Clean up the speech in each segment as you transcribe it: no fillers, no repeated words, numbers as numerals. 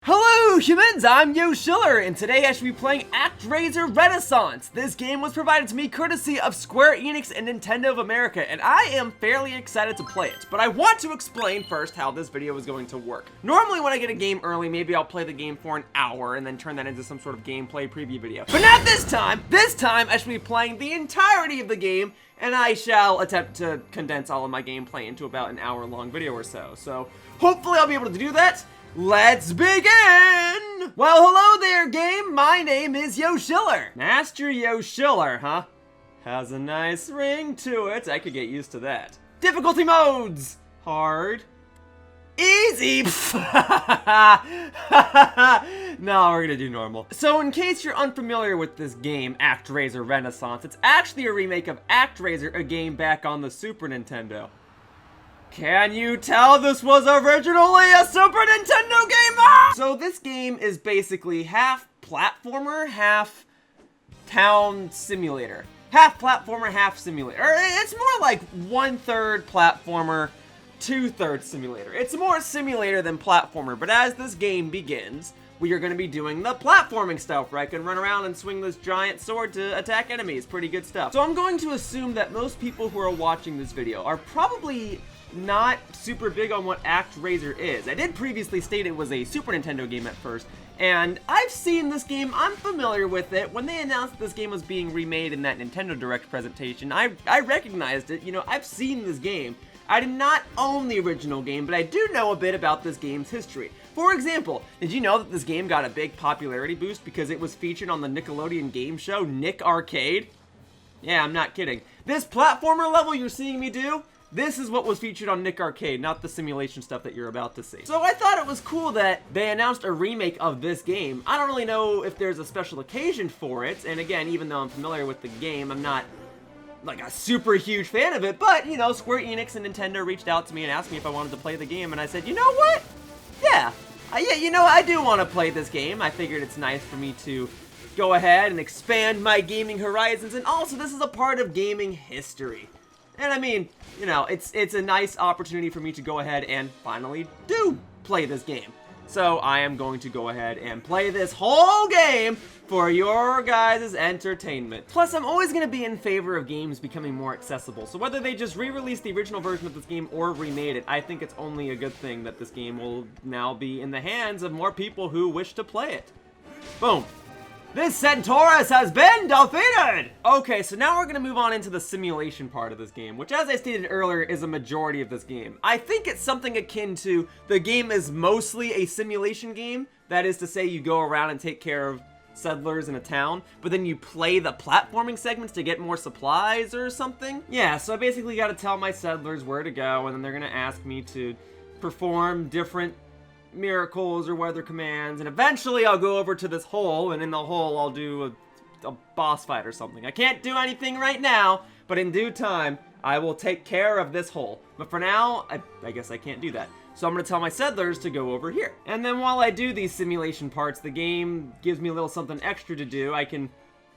Hello humans, I'm Yoshiller, and today I should be playing Actraiser Renaissance. This game was provided to me courtesy of Square Enix and Nintendo of America, and I am fairly excited to play it. But I want to explain first how this video is going to work. Normally when I get a game early, maybe I'll play the game for an hour and then turn that into some sort of gameplay preview video. But not this time! This time I should be playing the entirety of the game, and I shall attempt to condense all of my gameplay into about an hour-long video or so. So hopefully I'll be able to do that. Let's begin! Well, hello there, game. My name is Yoshiller. Master Yoshiller, huh? Has a nice ring to it. I could get used to that. Difficulty modes. Hard. Easy. No, we're gonna do normal. So in case you're unfamiliar with this game, Actraiser Renaissance, it's actually a remake of Actraiser, a game back on the Super Nintendo. Can you tell this was originally a Super Nintendo game? Ah! So this game is basically half platformer, half town simulator. Half platformer, half simulator. It's more like 1/3 platformer, 2/3 simulator. It's more simulator than platformer, but as this game begins, we are going to be doing the platforming stuff, where I can run around and swing this giant sword to attack enemies. Pretty good stuff. So I'm going to assume that most people who are watching this video are probably not super big on what Actraiser is. I did previously state it was a Super Nintendo game at first, and I've seen this game, I'm familiar with it. When they announced this game was being remade in that Nintendo Direct presentation, I recognized it. You know, I've seen this game. I did not own the original game, but I do know a bit about this game's history. For example, did you know that this game got a big popularity boost because it was featured on the Nickelodeon game show Nick Arcade? Yeah, I'm not kidding. This platformer level you're seeing me do, this is what was featured on Nick Arcade, not the simulation stuff that you're about to see. So I thought it was cool that they announced a remake of this game. I don't really know if there's a special occasion for it, and again, even though I'm familiar with the game, I'm not like a super huge fan of it, but you know, Square Enix and Nintendo reached out to me and asked me if I wanted to play the game, and I said, you know what? Yeah, you know, I do want to play this game. I figured it's nice for me to go ahead and expand my gaming horizons, and also this is a part of gaming history. And I mean, you know, it's a nice opportunity for me to go ahead and finally do play this game. So I am going to go ahead and play this whole game for your guys' entertainment. Plus, I'm always going to be in favor of games becoming more accessible. So whether they just re-release the original version of this game or remade it, I think it's only a good thing that this game will now be in the hands of more people who wish to play it. Boom. This Centaurus has been defeated! Okay, so now we're gonna move on into the simulation part of this game, which as I stated earlier is a majority of this game. I think it's something akin to the game is mostly a simulation game. That is to say, you go around and take care of settlers in a town, but then you play the platforming segments to get more supplies or something. Yeah, so I basically gotta tell my settlers where to go, and then they're gonna ask me to perform different miracles or weather commands, and eventually I'll go over to this hole, and in the hole I'll do a boss fight or something. I can't do anything right now, but in due time I will take care of this hole. But for now, I guess I can't do that. So I'm gonna tell my settlers to go over here. And then while I do these simulation parts, the game gives me a little something extra to do. I can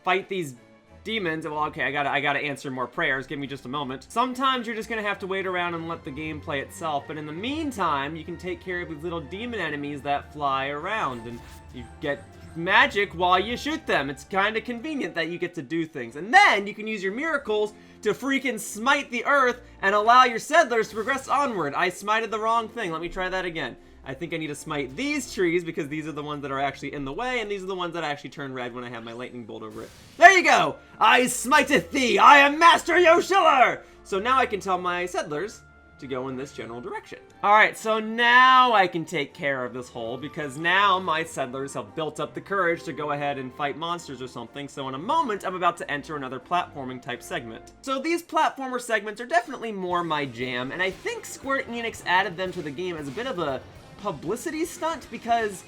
fight these demons. Well, okay, I gotta answer more prayers. Give me just a moment. Sometimes you're just gonna have to wait around and let the game play itself, but in the meantime, you can take care of these little demon enemies that fly around, and you get magic while you shoot them. It's kind of convenient that you get to do things. And then you can use your miracles to freaking smite the earth and allow your settlers to progress onward. I smited the wrong thing. Let me try that again. I think I need to smite these trees because these are the ones that are actually in the way, and these are the ones that actually turn red when I have my lightning bolt over it. There you go! I smiteth thee! I am Master Yoshiller! So now I can tell my settlers to go in this general direction. Alright, so now I can take care of this hole because now my settlers have built up the courage to go ahead and fight monsters or something, so in a moment I'm about to enter another platforming type segment. So these platformer segments are definitely more my jam, and I think Square Enix added them to the game as a bit of a publicity stunt because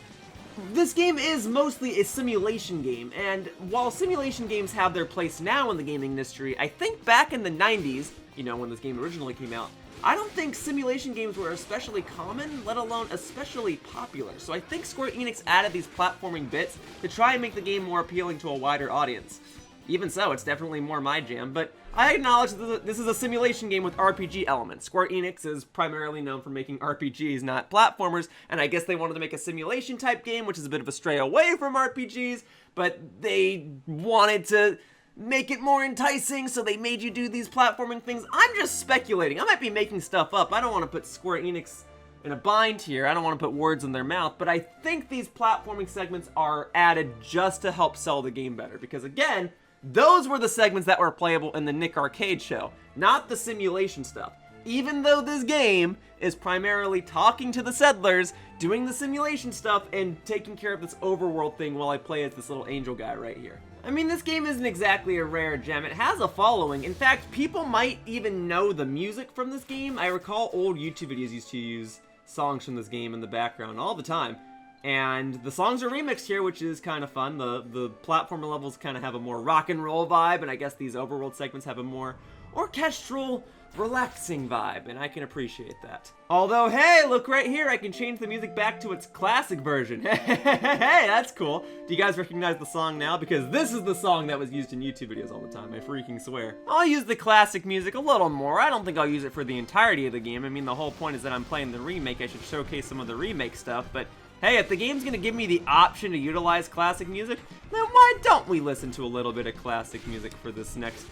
this game is mostly a simulation game, and while simulation games have their place now in the gaming industry, I think back in the 90s, you know, when this game originally came out, I don't think simulation games were especially common, let alone especially popular. So I think Square Enix added these platforming bits to try and make the game more appealing to a wider audience. Even so, it's definitely more my jam, but I acknowledge that this is a simulation game with RPG elements. Square Enix is primarily known for making RPGs, not platformers, and I guess they wanted to make a simulation type game, which is a bit of a stray away from RPGs, but they wanted to make it more enticing, so they made you do these platforming things. I'm just speculating. I might be making stuff up. I don't want to put Square Enix in a bind here. I don't want to put words in their mouth, but I think these platforming segments are added just to help sell the game better, because again, those were the segments that were playable in the Nick Arcade show, not the simulation stuff. Even though this game is primarily talking to the settlers, doing the simulation stuff, and taking care of this overworld thing while I play as this little angel guy right here. I mean, this game isn't exactly a rare gem. It has a following. In fact, people might even know the music from this game. I recall old YouTube videos used to use songs from this game in the background all the time. And the songs are remixed here, which is kind of fun. The platformer levels kind of have a more rock and roll vibe, and I guess these overworld segments have a more orchestral, relaxing vibe, and I can appreciate that. Although, hey, look right here, I can change the music back to its classic version. Hey, that's cool. Do you guys recognize the song now? Because this is the song that was used in YouTube videos all the time, I freaking swear. I'll use the classic music a little more. I don't think I'll use it for the entirety of the game. I mean, the whole point is that I'm playing the remake. I should showcase some of the remake stuff, but hey, if the game's gonna give me the option to utilize classic music, then why don't we listen to a little bit of classic music for this next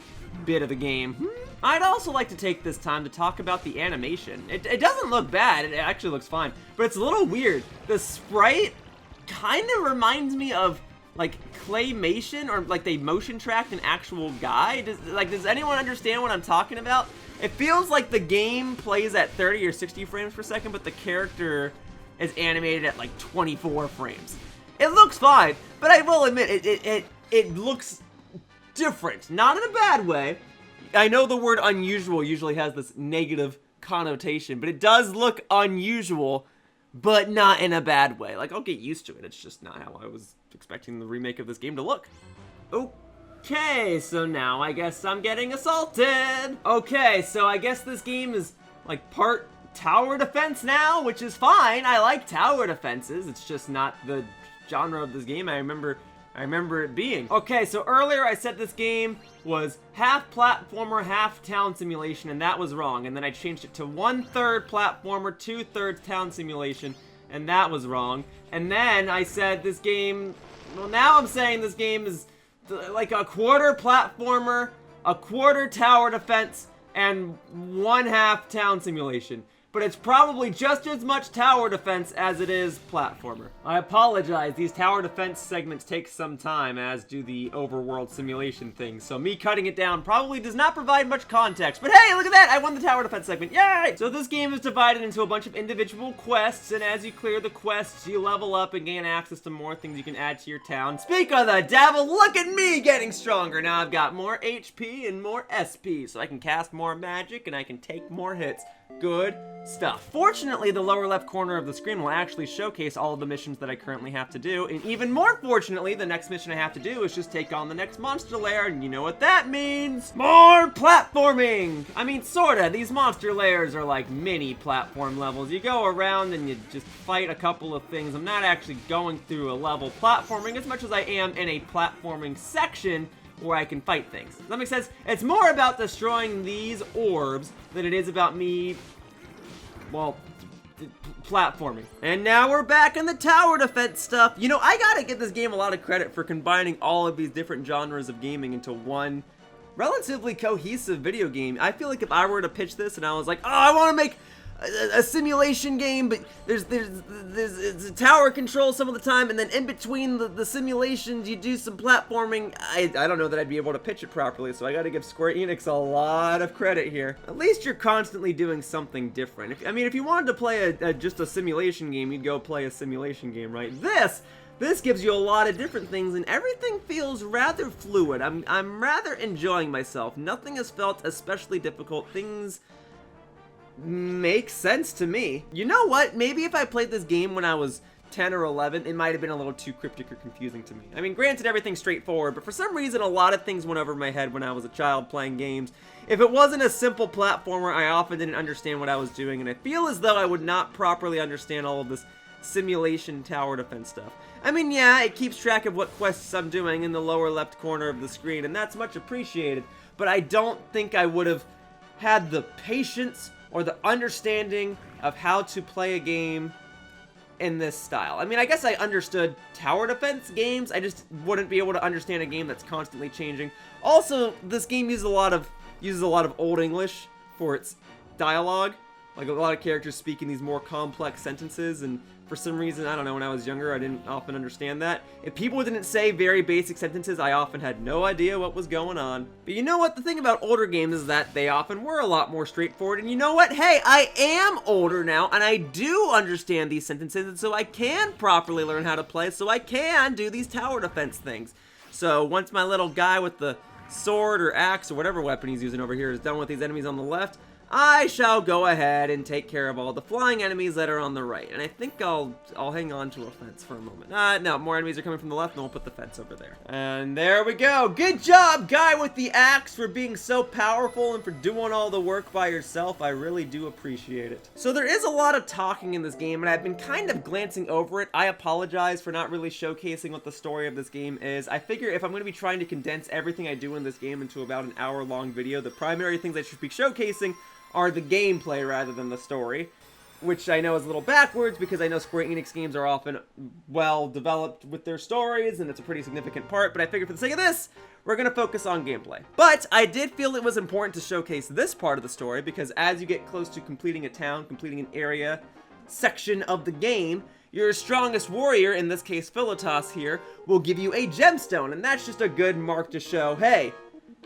bit of the game? I'd also like to take this time to talk about the animation. It doesn't look bad, it actually looks fine, but it's a little weird. The sprite kind of reminds me of like claymation, or like they motion tracked an actual guy. Does anyone understand what I'm talking about? It feels like the game plays at 30 or 60 frames per second, but the character is animated at like 24 frames. It looks fine, but I will admit, it looks different. Not in a bad way. I know the word unusual usually has this negative connotation, but it does look unusual, but not in a bad way. Like, I'll get used to it. It's just not how I was expecting the remake of this game to look. Okay, so now I guess I'm getting assaulted. Okay, so I guess this game is like part tower defense now, which is fine. I like tower defenses. It's just not the genre of this game I remember it being. Okay, so earlier I said this game was half platformer, half town simulation, and that was wrong. And then I changed it to 1/3 platformer, 2/3 town simulation, and that was wrong. And then I said this game, well, now I'm saying this game is like a quarter platformer, a quarter tower defense, and 1/2 town simulation. But it's probably just as much tower defense as it is platformer. I apologize, these tower defense segments take some time, as do the overworld simulation things, so me cutting it down probably does not provide much context. But hey, look at that, I won the tower defense segment, yay! So this game is divided into a bunch of individual quests, and as you clear the quests, you level up and gain access to more things you can add to your town. Speak of the devil, look at me getting stronger! Now I've got more HP and more SP, so I can cast more magic and I can take more hits. Good stuff. Fortunately, the lower left corner of the screen will actually showcase all of the missions that I currently have to do, and even more fortunately, the next mission I have to do is just take on the next monster lair, and you know what that means? More platforming! I mean, sorta. These monster lairs are like mini platform levels. You go around and you just fight a couple of things. I'm not actually going through a level platforming as much as I am in a platforming section where I can fight things. Does that make sense? It's more about destroying these orbs than it is about me, well, platforming. And now we're back in the tower defense stuff. You know, I gotta give this game a lot of credit for combining all of these different genres of gaming into one relatively cohesive video game. I feel like if I were to pitch this and I was like, oh, I want to make a simulation game, but there's a tower control some of the time, and then in between the simulations you do some platforming. I don't know that I'd be able to pitch it properly, so I gotta give Square Enix a lot of credit here. At least you're constantly doing something different. I mean, if you wanted to play just a simulation game, you'd go play a simulation game, right? This gives you a lot of different things, and everything feels rather fluid. I'm rather enjoying myself. Nothing has felt especially difficult. Things makes sense to me. You know what? Maybe if I played this game when I was 10 or 11, it might have been a little too cryptic or confusing to me. I mean, granted, everything's straightforward, but for some reason, a lot of things went over my head when I was a child playing games. If it wasn't a simple platformer, I often didn't understand what I was doing, and I feel as though I would not properly understand all of this simulation tower defense stuff. I mean, yeah, it keeps track of what quests I'm doing in the lower left corner of the screen, and that's much appreciated, but I don't think I would have had the patience or the understanding of how to play a game in this style. I mean, I guess I understood tower defense games, I just wouldn't be able to understand a game that's constantly changing. Also, this game uses a lot of Old English for its dialogue. Like, a lot of characters speak in these more complex sentences, and for some reason, I don't know, when I was younger, I didn't often understand that. If people didn't say very basic sentences, I often had no idea what was going on. But you know what? The thing about older games is that they often were a lot more straightforward, and you know what? Hey, I am older now, and I do understand these sentences, and so I can properly learn how to play, so I can do these tower defense things. So once my little guy with the sword or axe or whatever weapon he's using over here is done with these enemies on the left, I shall go ahead and take care of all the flying enemies that are on the right. And I think I'll hang on to a fence for a moment. No, more enemies are coming from the left, and we'll put the fence over there. And there we go. Good job, guy with the axe, for being so powerful and for doing all the work by yourself. I really do appreciate it. So there is a lot of talking in this game, and I've been kind of glancing over it. I apologize for not really showcasing what the story of this game is. I figure if I'm going to be trying to condense everything I do in this game into about an hour-long video, the primary things I should be showcasing are the gameplay rather than the story, which I know is a little backwards because I know Square Enix games are often well developed with their stories and it's a pretty significant part, but I figured for the sake of this, we're going to focus on gameplay. But I did feel it was important to showcase this part of the story because as you get close to completing a town, completing an area, section of the game, your strongest warrior, in this case Philotas here, will give you a gemstone, and that's just a good mark to show, hey,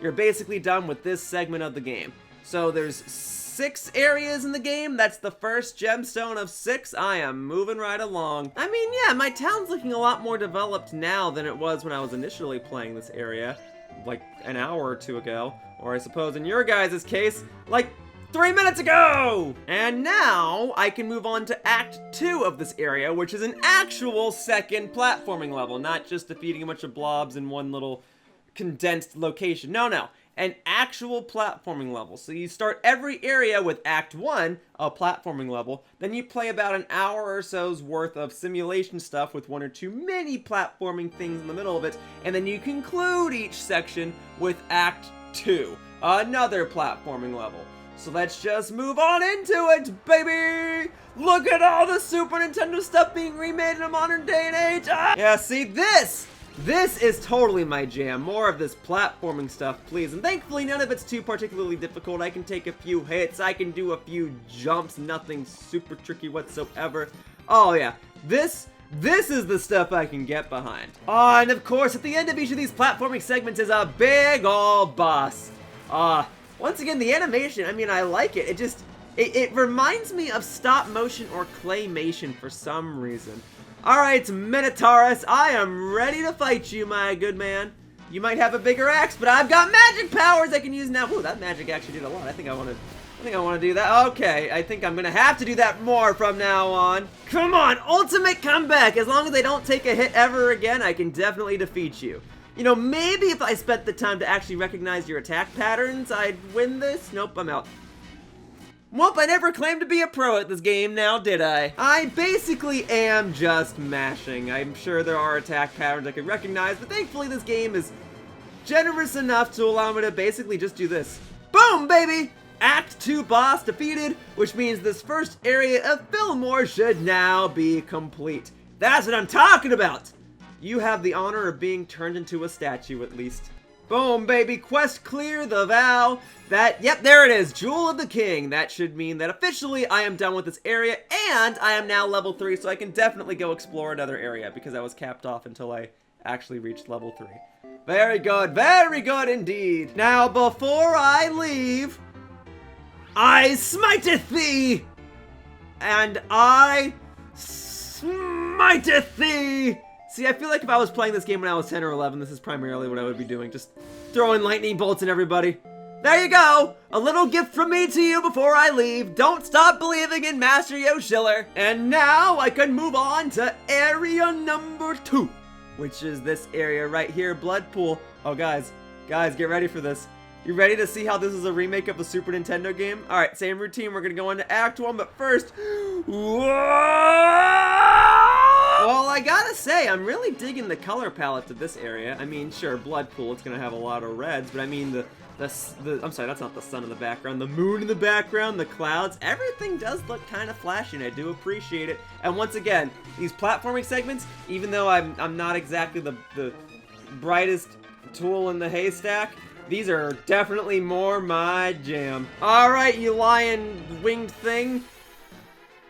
you're basically done with this segment of the game. So there's 6 areas in the game. That's the first gemstone of 6. I am moving right along. I mean, yeah, my town's looking a lot more developed now than it was when I was initially playing this area, like an hour or 2 ago. Or I suppose in your guys' case, like 3 minutes ago! And now I can move on to Act 2 of this area, which is an actual second platforming level, not just defeating a bunch of blobs in one little condensed location. No. An actual platforming level. So you start every area with Act 1, a platforming level, then you play about an hour or so's worth of simulation stuff with 1 or 2 mini platforming things in the middle of it, and then you conclude each section with Act 2, another platforming level. So let's just move on into it, baby! Look at all the Super Nintendo stuff being remade in a modern day and age! Ah! Yeah, see, This is totally my jam. More of this platforming stuff, please. And thankfully, none of it's too particularly difficult. I can take a few hits. I can do a few jumps. Nothing super tricky whatsoever. Oh, yeah. This is the stuff I can get behind. Oh, and of course, at the end of each of these platforming segments is a big ol' boss. Once again, the animation, I mean, I like it. It reminds me of stop motion or claymation for some reason. Alright, Minotaurus, I am ready to fight you, my good man. You might have a bigger axe, but I've got magic powers I can use now. Ooh, that magic actually did a lot. I think I want to do that. Okay, I think I'm gonna have to do that more from now on. Come on, ultimate comeback. As long as I don't take a hit ever again, I can definitely defeat you. You know, maybe if I spent the time to actually recognize your attack patterns, I'd win this. Nope, I'm out. Well, I never claimed to be a pro at this game now, did I? I basically am just mashing. I'm sure there are attack patterns I can recognize, but thankfully this game is generous enough to allow me to basically just do this. Boom, baby! Act 2 boss defeated, which means this first area of Fillmore should now be complete. That's what I'm talking about! You have the honor of being turned into a statue, at least. Boom, baby, quest clear, the vow. Yep, there it is, Jewel of the King. That should mean that officially I am done with this area, and I am now level 3, so I can definitely go explore another area, because I was capped off until I actually reached level 3. Very good indeed. Now, before I leave, I smiteth thee, and I smiteth thee. See, I feel like if I was playing this game when I was 10 or 11, this is primarily what I would be doing. Just throwing lightning bolts at everybody. There you go! A little gift from me to you before I leave. Don't stop believing in Master Yoshiller. And now I can move on to area number 2, which is this area right here, Blood Pool. Oh, guys, get ready for this. You ready to see how this is a remake of a Super Nintendo game? Alright, same routine. We're going to go into Act 1, but first... Whoa! Well, I gotta say, I'm really digging the color palette to this area. I mean, sure, Blood Pool, it's gonna have a lot of reds, but I mean, I'm sorry, that's not the sun in the background, the moon in the background, the clouds, everything does look kind of flashy, and I do appreciate it. And once again, these platforming segments, even though I'm not exactly the brightest tool in the haystack, these are definitely more my jam. Alright, you lion winged thing.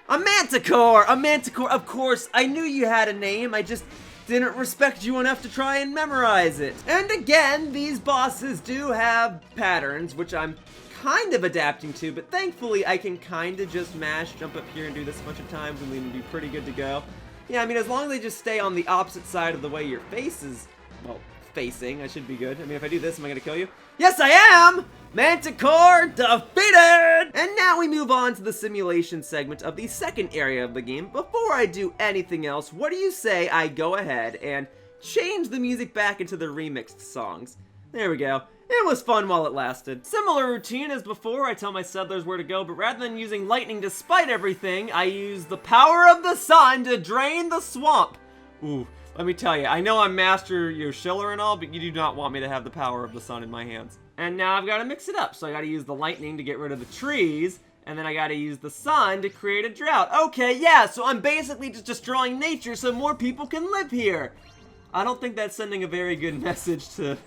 A manticore! A manticore, of course, I knew you had a name, I just didn't respect you enough to try and memorize it. And again, these bosses do have patterns, which I'm kind of adapting to, but thankfully I can kind of just mash, jump up here and do this a bunch of times and we'll be pretty good to go. Yeah, I mean, as long as they just stay on the opposite side of the way your face is, well, facing, I should be good. I mean, if I do this, am I gonna kill you? Yes, I am! Manticore defeated! And now we move on to the simulation segment of the second area of the game. Before I do anything else, what do you say I go ahead and change the music back into the remixed songs? There we go. It was fun while it lasted. Similar routine as before, I tell my settlers where to go, but rather than using lightning to spite everything, I use the power of the sun to drain the swamp. Ooh. Let me tell you, I know I'm Master Yoshiller and all, but you do not want me to have the power of the sun in my hands. And now I've got to mix it up, so I got to use the lightning to get rid of the trees, and then I got to use the sun to create a drought. Okay, yeah, so I'm basically just destroying nature so more people can live here. I don't think that's sending a very good message to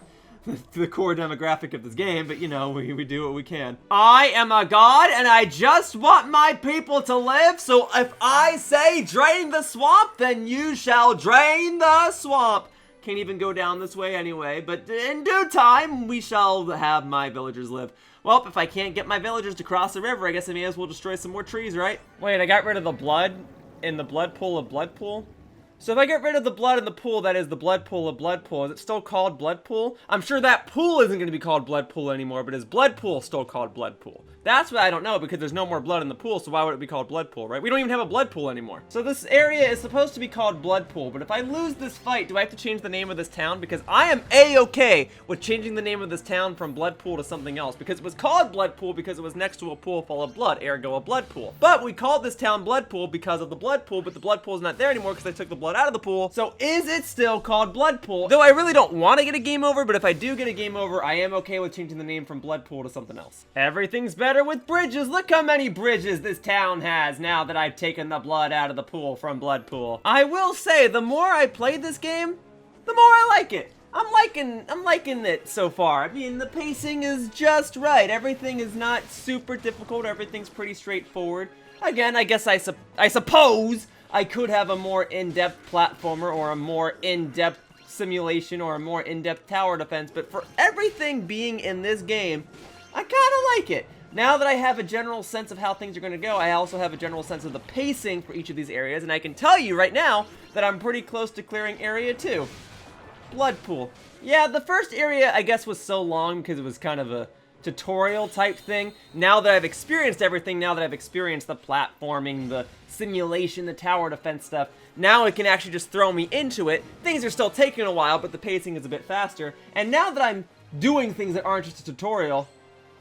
the core demographic of this game, but you know, we do what we can. I am a god, and I just want my people to live, so if I say drain the swamp, then you shall drain the swamp. Can't even go down this way anyway, but in due time, we shall have my villagers live. Well, if I can't get my villagers to cross the river, I guess I may as well destroy some more trees, right? Wait, I got rid of the blood in the blood pool of blood pool? So if I get rid of the blood in the pool, that is the blood pool of blood pool, is it still called blood pool? I'm sure that pool isn't going to be called blood pool anymore, but is blood pool still called blood pool? That's what I don't know, because there's no more blood in the pool, so why would it be called blood pool, right? We don't even have a blood pool anymore. So this area is supposed to be called blood pool, but if I lose this fight, do I have to change the name of this town? Because I am A-okay with changing the name of this town from blood pool to something else, because it was called blood pool because it was next to a pool full of blood, ergo a blood pool. But we called this town blood pool because of the blood pool, but the blood pool is not there anymore because I took the blood out of the pool. So is it still called blood pool? Though I really don't want to get a game over, but if I do get a game over, I am okay with changing the name from blood pool to something else. Everything's better with bridges. Look how many bridges this town has now that I've taken the blood out of the pool from blood pool. I will say, the more I played this game, the more I like it. I'm liking it so far. I mean, the pacing is just right. Everything is not super difficult. Everything's pretty straightforward. Again, I guess I suppose I could have a more in-depth platformer or a more in-depth simulation or a more in-depth tower defense, but for everything being in this game, I kind of like it. Now that I have a general sense of how things are going to go, I also have a general sense of the pacing for each of these areas, and I can tell you right now that I'm pretty close to clearing area 2. Blood pool. Yeah, the first area, I guess, was so long because it was kind of a tutorial type thing. Now that I've experienced everything, now that I've experienced the platforming, the simulation, the tower defense stuff, now it can actually just throw me into it. Things are still taking a while, but the pacing is a bit faster. And now that I'm doing things that aren't just a tutorial,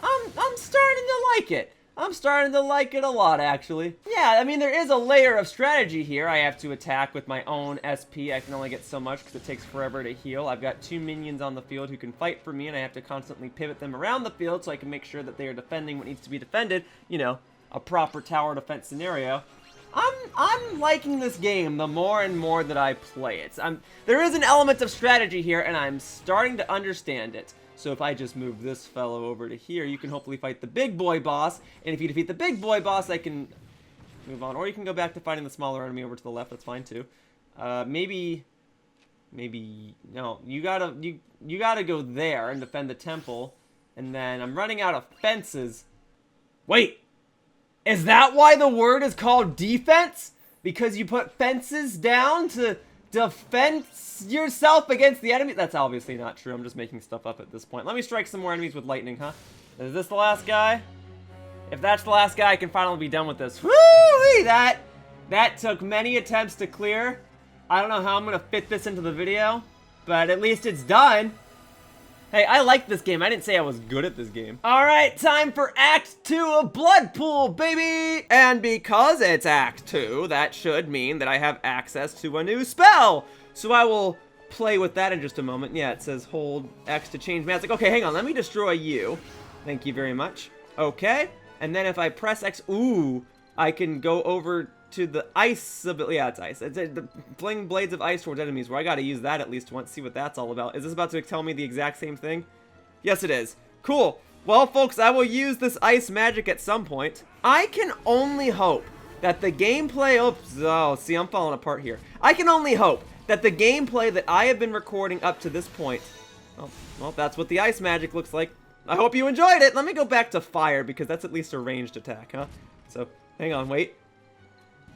I'm starting to like it. I'm starting to like it a lot, actually. Yeah, I mean, there is a layer of strategy here. I have to attack with my own SP. I can only get so much because it takes forever to heal. I've got 2 minions on the field who can fight for me, and I have to constantly pivot them around the field so I can make sure that they are defending what needs to be defended. You know, a proper tower defense scenario. I'm liking this game the more and more that I play it. There is an element of strategy here, and I'm starting to understand it. So if I just move this fellow over to here, you can hopefully fight the big boy boss. And if you defeat the big boy boss, I can move on. Or you can go back to fighting the smaller enemy over to the left. That's fine too. Maybe no. You gotta go there and defend the temple. And then I'm running out of fences. Wait, is that why the word is called defense? Because you put fences down to defend yourself against the enemy? That's obviously not true. I'm just making stuff up at this point. Let me strike some more enemies with lightning, huh? Is this the last guy? If that's the last guy, I can finally be done with this. Woo-wee! That took many attempts to clear. I don't know how I'm gonna fit this into the video, but at least it's done. Hey, I like this game. I didn't say I was good at this game. All right, time for Act 2 of Blood Pool, baby! And because it's Act 2, that should mean that I have access to a new spell. So I will play with that in just a moment. Yeah, it says hold X to change magic. Okay, hang on. Let me destroy you. Thank you very much. Okay. And then if I press X, ooh, I can go over to the ice ability. Yeah, it's ice. It's the fling blades of ice towards enemies, where I gotta use that at least once, see what that's all about. Is this about to tell me the exact same thing? Yes, it is. Cool. Well, folks, I will use this ice magic at some point. I can only hope that the gameplay... Oops. Oh, see, I'm falling apart here. I can only hope that the gameplay that I have been recording up to this point... Oh, well, that's what the ice magic looks like. I hope you enjoyed it. Let me go back to fire, because that's at least a ranged attack, huh? So, hang on, wait.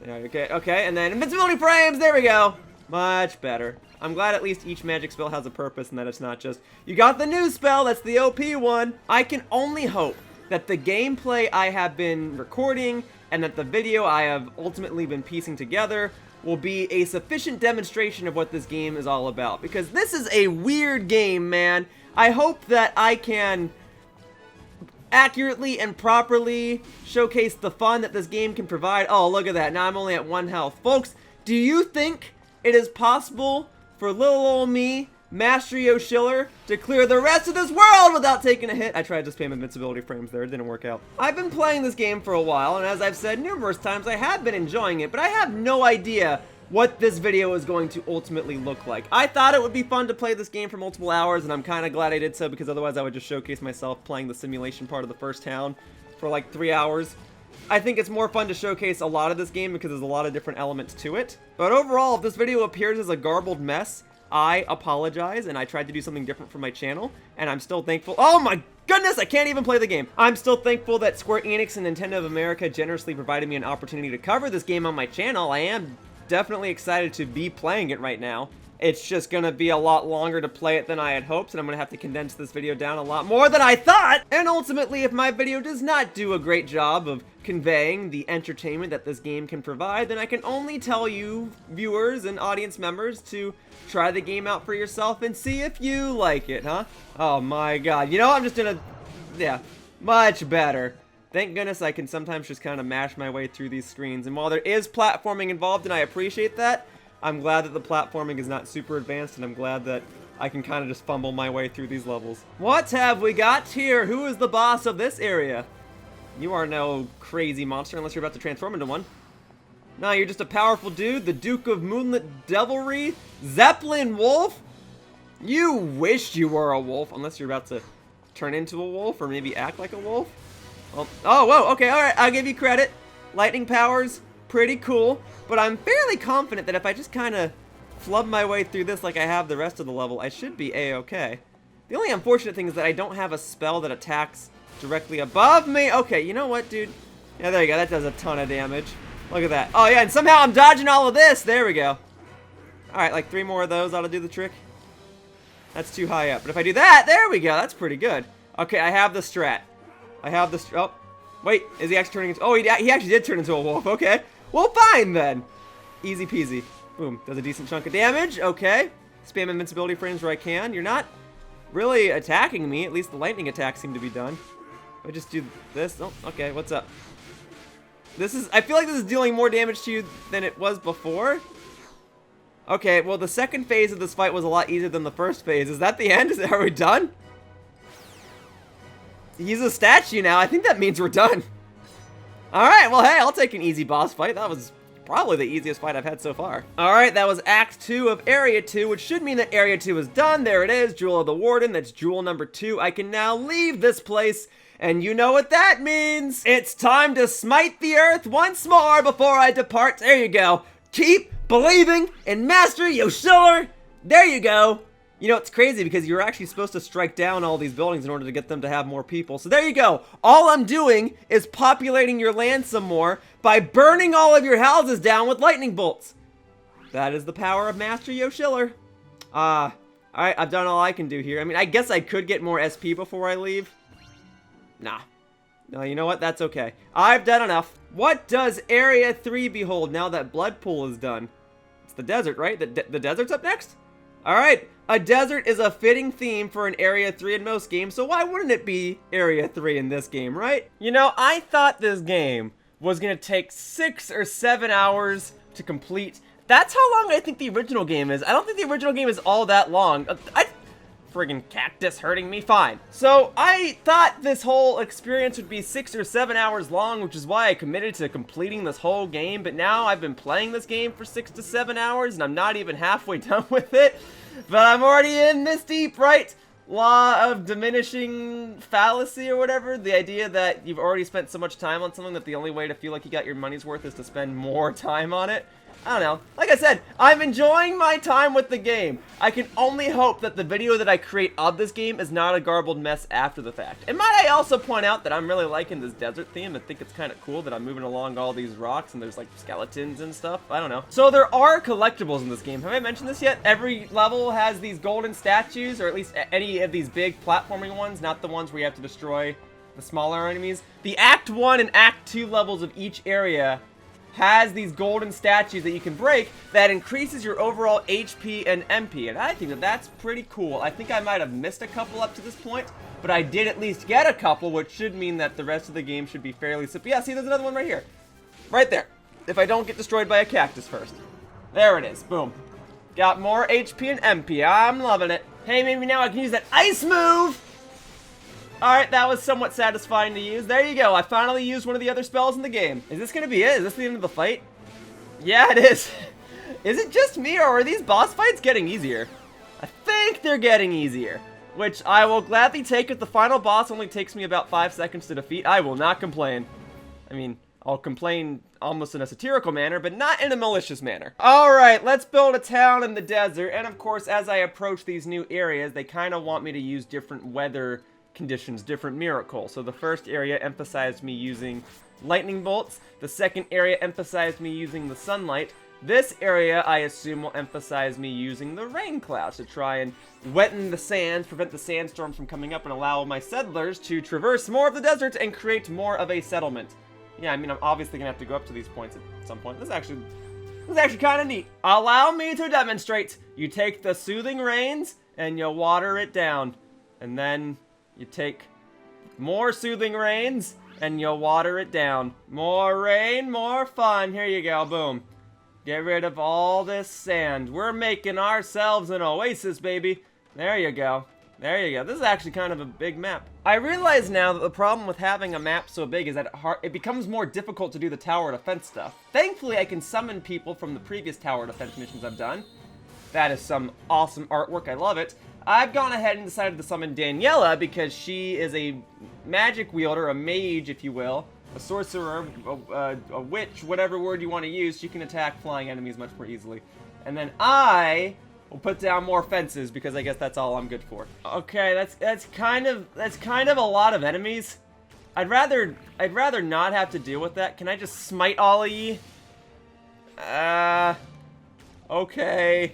Okay, and then invincibility frames, there we go. Much better. I'm glad at least each magic spell has a purpose and that it's not just, you got the new spell, that's the OP one. I can only hope that the gameplay I have been recording and that the video I have ultimately been piecing together will be a sufficient demonstration of what this game is all about. Because this is a weird game, man. I hope that I can accurately and properly showcase the fun that this game can provide. Oh, look at that. Now I'm only at 1 health. Folks, do you think it is possible for little old me, Master Yoshiller, to clear the rest of this world without taking a hit? I tried to spam invincibility frames there. It didn't work out. I've been playing this game for a while, and as I've said numerous times, I have been enjoying it, but I have no idea what this video is going to ultimately look like. I thought it would be fun to play this game for multiple hours, and I'm kind of glad I did so, because otherwise I would just showcase myself playing the simulation part of the first town for like 3 hours. I think it's more fun to showcase a lot of this game because there's a lot of different elements to it. But overall, if this video appears as a garbled mess, I apologize, and I tried to do something different for my channel, and I'm still thankful. Oh my goodness, I can't even play the game. I'm still thankful that Square Enix and Nintendo of America generously provided me an opportunity to cover this game on my channel. I am definitely excited to be playing it right now. It's just gonna be a lot longer to play it than I had hoped, and I'm gonna have to condense this video down a lot more than I thought! And ultimately, if my video does not do a great job of conveying the entertainment that this game can provide, then I can only tell you, viewers and audience members, to try the game out for yourself and see if you like it, huh? Oh my god. You know, I'm just gonna... Yeah, much better. Thank goodness I can sometimes just kind of mash my way through these screens. And while there is platforming involved, and I appreciate that, I'm glad that the platforming is not super advanced, and I'm glad that I can kind of just fumble my way through these levels. What have we got here? Who is the boss of this area? You are no crazy monster unless you're about to transform into one. No, you're just a powerful dude, the Duke of Moonlit Devilry, Zeppelin Wolf? You wish you were a wolf, unless you're about to turn into a wolf, or maybe act like a wolf. Oh, whoa, okay, alright, I'll give you credit. Lightning powers, pretty cool, but I'm fairly confident that if I just kind of flub my way through this like I have the rest of the level, I should be a-okay. The only unfortunate thing is that I don't have a spell that attacks directly above me. Okay, you know what, dude? Yeah, there you go, that does a ton of damage. Look at that. Oh, yeah, and somehow I'm dodging all of this. There we go. Alright, like 3 more of those ought to do the trick. That's too high up. But if I do that, there we go. That's pretty good. Okay, I have the strat. I have the oh, wait, is he actually turning into... Oh, he actually did turn into a wolf. Okay. Well, fine, then. Easy peasy. Boom. Does a decent chunk of damage. Okay. Spam invincibility frames where I can. You're not really attacking me. At least the lightning attacks seem to be done. I just do this. Oh, okay. What's up? This is... I feel like this is dealing more damage to you than it was before. Okay, well, the second phase of this fight was a lot easier than the first phase. Is that the end? Are we done? He's a statue now. I think that means we're done. Alright, well, hey, I'll take an easy boss fight. That was probably the easiest fight I've had so far. Alright, that was Act 2 of Area 2, which should mean that Area 2 is done. There it is, Jewel of the Warden. That's Jewel number 2. I can now leave this place, and you know what that means. It's time to smite the earth once more before I depart. There you go. Keep believing in Master Yoshiller. There you go. You know, it's crazy because you're actually supposed to strike down all these buildings in order to get them to have more people. So there you go. All I'm doing is populating your land some more by burning all of your houses down with lightning bolts. That is the power of Master Yoshiller. Alright, I've done all I can do here. I mean, I guess I could get more SP before I leave. Nah. No, you know what? That's okay. I've done enough. What does Area 3 behold now that Blood Pool is done? It's the desert, right? The desert's up next? Alright, a desert is a fitting theme for an Area 3 in most games, so why wouldn't it be Area 3 in this game, right? You know, I thought this game was gonna take 6 or 7 hours to complete. That's how long I think the original game is. I don't think the original game is all that long. Friggin' cactus hurting me, fine. So I thought this whole experience would be 6 or 7 hours long, which is why I committed to completing this whole game, but now I've been playing this game for 6 to 7 hours and I'm not even halfway done with it, but I'm already in this deep, right? Law of diminishing fallacy or whatever, the idea that you've already spent so much time on something that the only way to feel like you got your money's worth is to spend more time on it. I don't know. Like I said, I'm enjoying my time with the game. I can only hope that the video that I create of this game is not a garbled mess after the fact. And might I also point out that I'm really liking this desert theme. I think it's kind of cool that I'm moving along all these rocks and there's like skeletons and stuff. I don't know. So there are collectibles in this game. Have I mentioned this yet? Every level has these golden statues, or at least any of these big platforming ones, not the ones where you have to destroy the smaller enemies. The Act 1 and Act 2 levels of each area has these golden statues that you can break that increases your overall HP and MP, and I think that that's pretty cool. I think I might have missed a couple up to this point, but I did at least get a couple, which should mean that the rest of the game should be fairly simple. Yeah, see, there's another one right here. Right there. If I don't get destroyed by a cactus first. There it is. Boom. Got more HP and MP. I'm loving it. Hey, maybe now I can use that ice move! Alright, that was somewhat satisfying to use. There you go, I finally used one of the other spells in the game. Is this gonna be it? Is this the end of the fight? Yeah, it is. Is it just me, or are these boss fights getting easier? I think they're getting easier, which I will gladly take if the final boss only takes me about 5 seconds to defeat. I will not complain. I mean, I'll complain almost in a satirical manner, but not in a malicious manner. Alright, let's build a town in the desert, and of course, as I approach these new areas, they kind of want me to use different weather conditions, different miracles. So the first area emphasized me using lightning bolts. The second area emphasized me using the sunlight. This area, I assume, will emphasize me using the rain clouds to try and wetten the sands, prevent the sandstorms from coming up, and allow my settlers to traverse more of the desert and create more of a settlement. Yeah, I mean, I'm obviously gonna have to go up to these points at some point. This is actually kind of neat. Allow me to demonstrate. You take the soothing rains and you water it down, and then you take more soothing rains, and you'll water it down. More rain, more fun. Here you go, boom. Get rid of all this sand. We're making ourselves an oasis, baby. There you go. There you go. This is actually kind of a big map. I realize now that the problem with having a map so big is that it becomes more difficult to do the tower defense stuff. Thankfully, I can summon people from the previous tower defense missions I've done. That is some awesome artwork. I love it. I've gone ahead and decided to summon Daniela because she is a magic wielder, a mage, if you will, a sorcerer, a witch, whatever word you want to use. She can attack flying enemies much more easily. And then I will put down more fences because I guess that's all I'm good for. Okay, that's kind of a lot of enemies. I'd rather not have to deal with that. Can I just smite all of ye? Okay.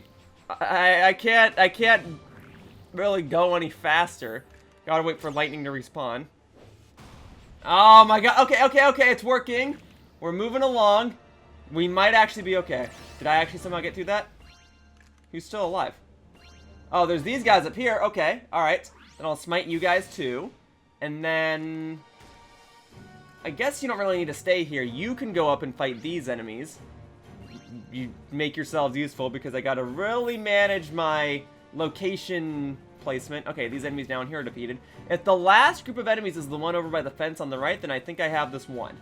I can't really go any faster. Gotta wait for lightning to respawn. Oh my god. Okay, it's working. We're moving along. We might actually be okay. Did I actually somehow get through that? Who's still alive? Oh, there's these guys up here. Okay, alright. Then I'll smite you guys too. And then I guess you don't really need to stay here. You can go up and fight these enemies. You make yourselves useful because I gotta really manage my location placement. Okay, these enemies down here are defeated. If the last group of enemies is the one over by the fence on the right, then I think I have this one.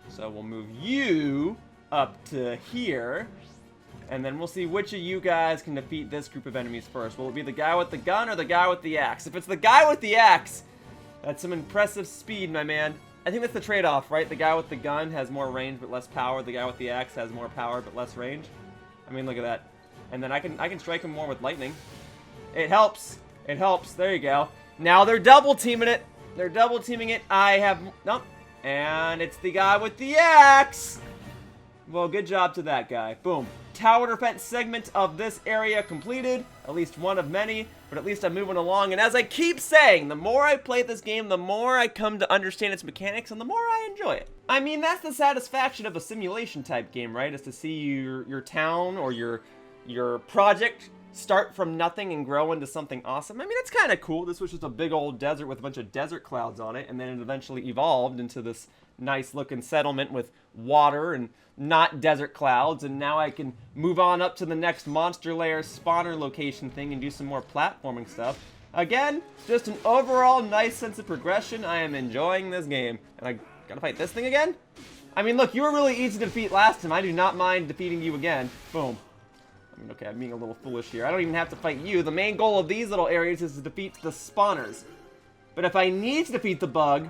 So we'll move you up to here, and then we'll see which of you guys can defeat this group of enemies first. Will it be the guy with the gun or the guy with the axe? If it's the guy with the axe, that's some impressive speed, my man. I think that's the trade-off, right? The guy with the gun has more range but less power. The guy with the axe has more power but less range. I mean, look at that. And then I can strike him more with lightning. It helps. It helps. There you go. Now they're double teaming it. They're double teaming it. I have nope. And it's the guy with the axe. Well, good job to that guy. Boom. Tower defense segment of this area completed. At least one of many, but at least I'm moving along. And as I keep saying, the more I play this game, the more I come to understand its mechanics and the more I enjoy it. I mean, that's the satisfaction of a simulation type game, right? Is to see your town or your project start from nothing and grow into something awesome. I mean, it's kind of cool. This was just a big old desert with a bunch of desert clouds on it, and then it eventually evolved into this nice looking settlement with water and not desert clouds, and now I can move on up to the next monster lair spawner location thing and do some more platforming stuff. Again, just an overall nice sense of progression. I am enjoying this game. And I gotta fight this thing again? I mean, look, you were really easy to defeat last time. I do not mind defeating you again. Boom. I mean, okay, I'm being a little foolish here. I don't even have to fight you. The main goal of these little areas is to defeat the spawners. But if I need to defeat the bug,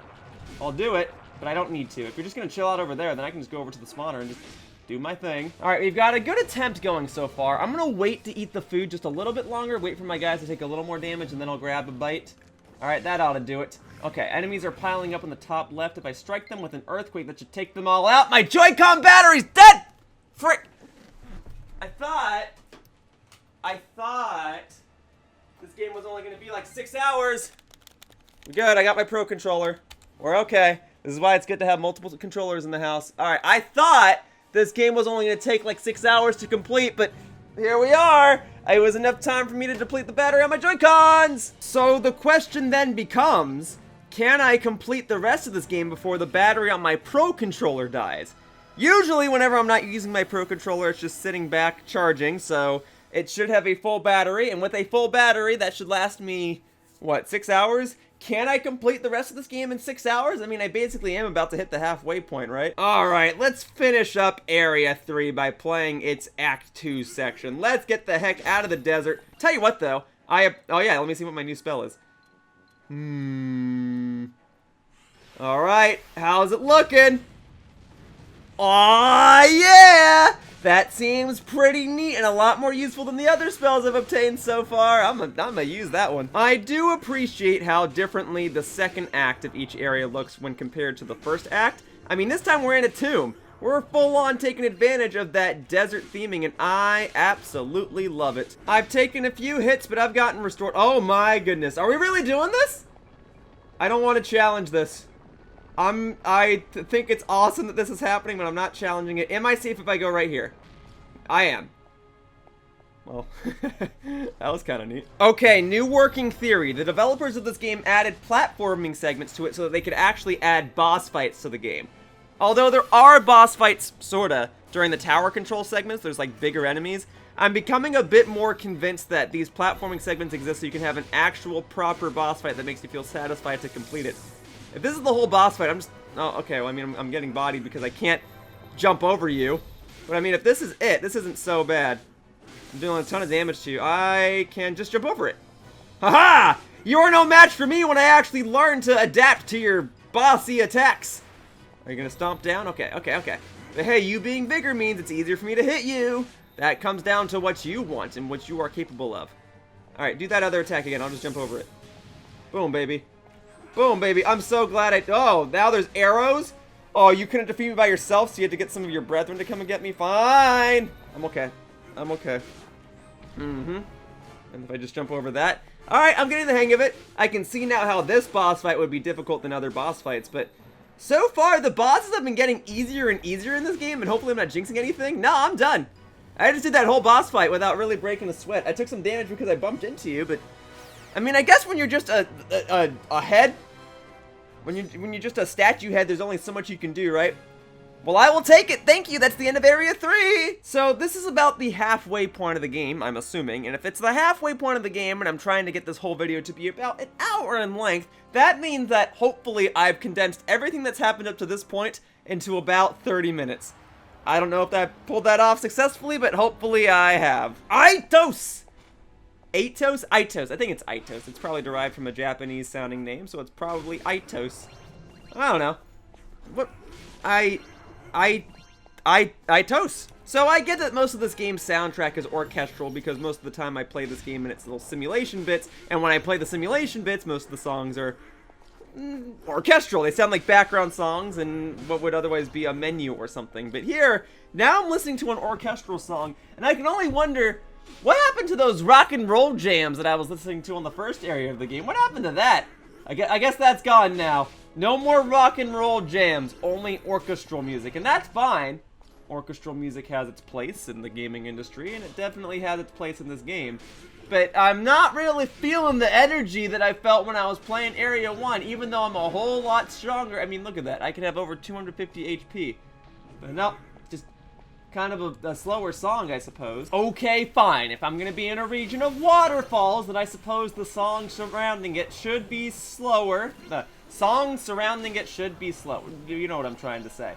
I'll do it. But I don't need to. If you're just gonna chill out over there, then I can just go over to the spawner and just do my thing. Alright, we've got a good attempt going so far. I'm gonna wait to eat the food just a little bit longer, wait for my guys to take a little more damage, and then I'll grab a bite. Alright, that ought to do it. Okay, enemies are piling up on the top left. If I strike them with an earthquake, that should take them all out. My Joy-Con battery's dead! Frick! I thought this game was only gonna be like 6 hours. Good, I got my Pro Controller. We're okay. This is why it's good to have multiple controllers in the house. Alright, I thought this game was only going to take like 6 hours to complete, but here we are. It was enough time for me to deplete the battery on my Joy-Cons. So the question then becomes, can I complete the rest of this game before the battery on my Pro Controller dies? Usually whenever I'm not using my Pro Controller, it's just sitting back charging, so it should have a full battery, and with a full battery, that should last me, what, 6 hours? Can I complete the rest of this game in 6 hours? I mean, I basically am about to hit the halfway point, right? Alright, let's finish up Area 3 by playing its Act 2 section. Let's get the heck out of the desert. Tell you what, though. Oh yeah, let me see what my new spell is. Alright, how's it looking? Aw, yeah! That seems pretty neat and a lot more useful than the other spells I've obtained so far. I'm gonna use that one. I do appreciate how differently the second act of each area looks when compared to the first act. I mean, this time we're in a tomb. We're full on taking advantage of that desert theming, and I absolutely love it. I've taken a few hits, but I've gotten restored. Oh my goodness. Are we really doing this? I don't want to challenge this. I think it's awesome that this is happening, but I'm not challenging it. Am I safe if I go right here? I am. Well, that was kind of neat. Okay, new working theory. The developers of this game added platforming segments to it so that they could actually add boss fights to the game. Although there are boss fights, sorta, during the tower control segments, there's like bigger enemies. I'm becoming a bit more convinced that these platforming segments exist so you can have an actual proper boss fight that makes you feel satisfied to complete it. If this is the whole boss fight, I'm just... Oh, okay, well, I mean, I'm getting bodied because I can't jump over you. But, I mean, if this is it, this isn't so bad. I'm doing a ton of damage to you. I can just jump over it. Haha! You're no match for me when I actually learn to adapt to your bossy attacks. Are you gonna stomp down? Okay, okay, okay. But hey, you being bigger means it's easier for me to hit you. That comes down to what you want and what you are capable of. Alright, do that other attack again. I'll just jump over it. Boom, baby. Boom, baby. I'm so glad oh, now there's arrows? Oh, you couldn't defeat me by yourself, so you had to get some of your brethren to come and get me? Fine. I'm okay. I'm okay. And if I just jump over that. Alright, I'm getting the hang of it. I can see now how this boss fight would be difficult than other boss fights, but so far the bosses have been getting easier and easier in this game, and hopefully I'm not jinxing anything. No, I'm done. I just did that whole boss fight without really breaking a sweat. I took some damage because I bumped into you, but I mean, I guess when you're just a head, when you're just a statue head, there's only so much you can do, right? Well, I will take it. Thank you. That's the end of Area 3. So this is about the halfway point of the game, I'm assuming. And if it's the halfway point of the game and I'm trying to get this whole video to be about an hour in length, that means that hopefully I've condensed everything that's happened up to this point into about 30 minutes. I don't know if I pulled that off successfully, but hopefully I have. Aitos! Aitos? Aitos. I think it's Aitos. It's probably derived from a Japanese sounding name, so it's probably Aitos. I don't know. What? Aitos. So I get that most of this game's soundtrack is orchestral because most of the time I play this game in its little simulation bits, and when I play the simulation bits, most of the songs are orchestral. They sound like background songs and what would otherwise be a menu or something. But here, now I'm listening to an orchestral song, and I can only wonder, what happened to those rock and roll jams that I was listening to on the first area of the game? What happened to that? I guess that's gone now. No more rock and roll jams, only orchestral music, and that's fine. orchestral music has its place in the gaming industry, and it definitely has its place in this game. But I'm not really feeling the energy that I felt when I was playing Area 1, even though I'm a whole lot stronger. I mean, look at that. I could have over 250 HP. But no, just kind of a slower song, I suppose. Okay, fine. If I'm going to be in a region of waterfalls, then I suppose the song surrounding it should be slower. The song surrounding it should be slower. You know what I'm trying to say.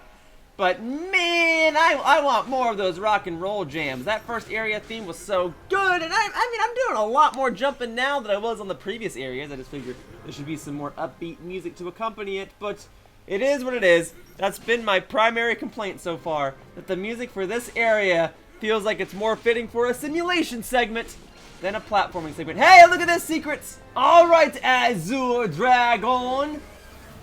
But man, I want more of those rock and roll jams. That first area theme was so good, and I mean, I'm doing a lot more jumping now than I was on the previous areas. I just figured there should be some more upbeat music to accompany it, but it is what it is. That's been my primary complaint so far, that the music for this area feels like it's more fitting for a simulation segment than a platforming segment. Hey, look at this, secrets! Alright, Azure Dragon!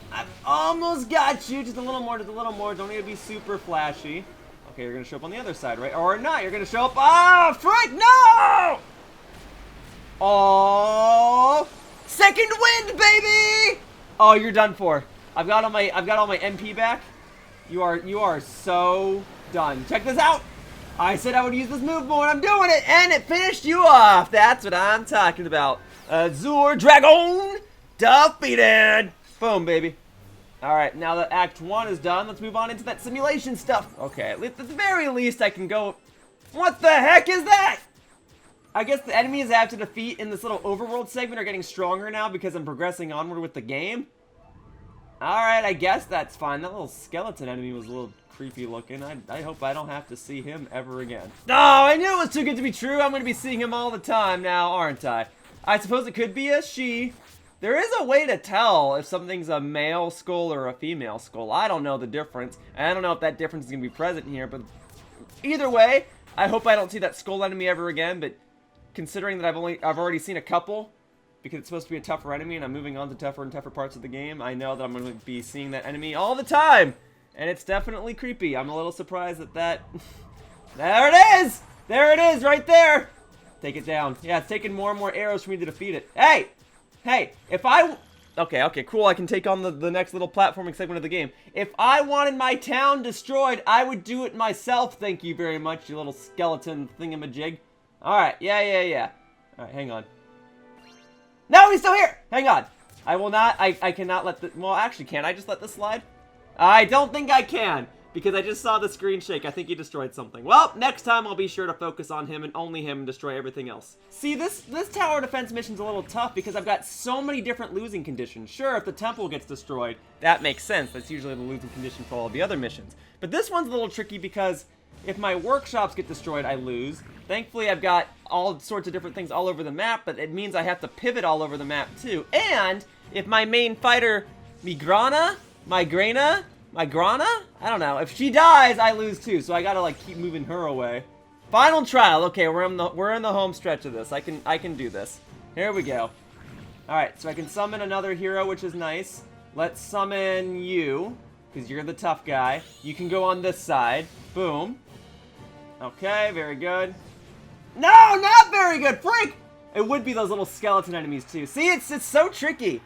I've almost got you. Just a little more, just a little more. Don't need to be super flashy. Okay, you're gonna show up on the other side, right? Or not, you're gonna show up. Ah, frick, no! Oh, second wind, baby! Oh, you're done for. I've got all my MP back. You are so done. Check this out. I said I would use this move more, and I'm doing it, and it finished you off. That's what I'm talking about. Azure Dragon defeated. Boom, baby. Alright, now that Act 1 is done, let's move on into that simulation stuff. Okay, at the very least I can go... What the heck is that? I guess the enemies I have to defeat in this little overworld segment are getting stronger now because I'm progressing onward with the game. Alright, I guess that's fine. That little skeleton enemy was a little creepy looking. I hope I don't have to see him ever again. Oh, I knew it was too good to be true. I'm going to be seeing him all the time now, aren't I? I suppose it could be a she. There is a way to tell if something's a male skull or a female skull. I don't know the difference. And I don't know if that difference is going to be present here, but either way, I hope I don't see that skull enemy ever again, but considering that I've already seen a couple, because it's supposed to be a tougher enemy and I'm moving on to tougher and tougher parts of the game, I know that I'm going to be seeing that enemy all the time. And it's definitely creepy. I'm a little surprised at that. There it is! There it is, right there! Take it down. Yeah, it's taking more and more arrows for me to defeat it. Hey! Hey, if I... Okay, cool, I can take on the next little platforming segment of the game. If I wanted my town destroyed, I would do it myself, thank you very much, you little skeleton thingamajig. Alright, yeah. Alright, hang on. No, he's still here! Hang on. I will not, I cannot let the... Well, actually, can I just let this slide? I don't think I can, because I just saw the screen shake. I think he destroyed something. Well, next time I'll be sure to focus on him and only him and destroy everything else. See, this tower defense mission's a little tough because I've got so many different losing conditions. Sure, if the temple gets destroyed, that makes sense. That's usually the losing condition for all the other missions. But this one's a little tricky because if my workshops get destroyed, I lose. Thankfully, I've got all sorts of different things all over the map, but it means I have to pivot all over the map too. And if my main fighter, Migrana? I don't know. If she dies, I lose too. So I gotta like keep moving her away. Final trial. Okay, we're in the home stretch of this. I can do this. Here we go. All right, so I can summon another hero, which is nice. Let's summon you, because you're the tough guy. You can go on this side. Boom. Okay, very good. No, not very good. Freak! It would be those little skeleton enemies too. See, it's so tricky.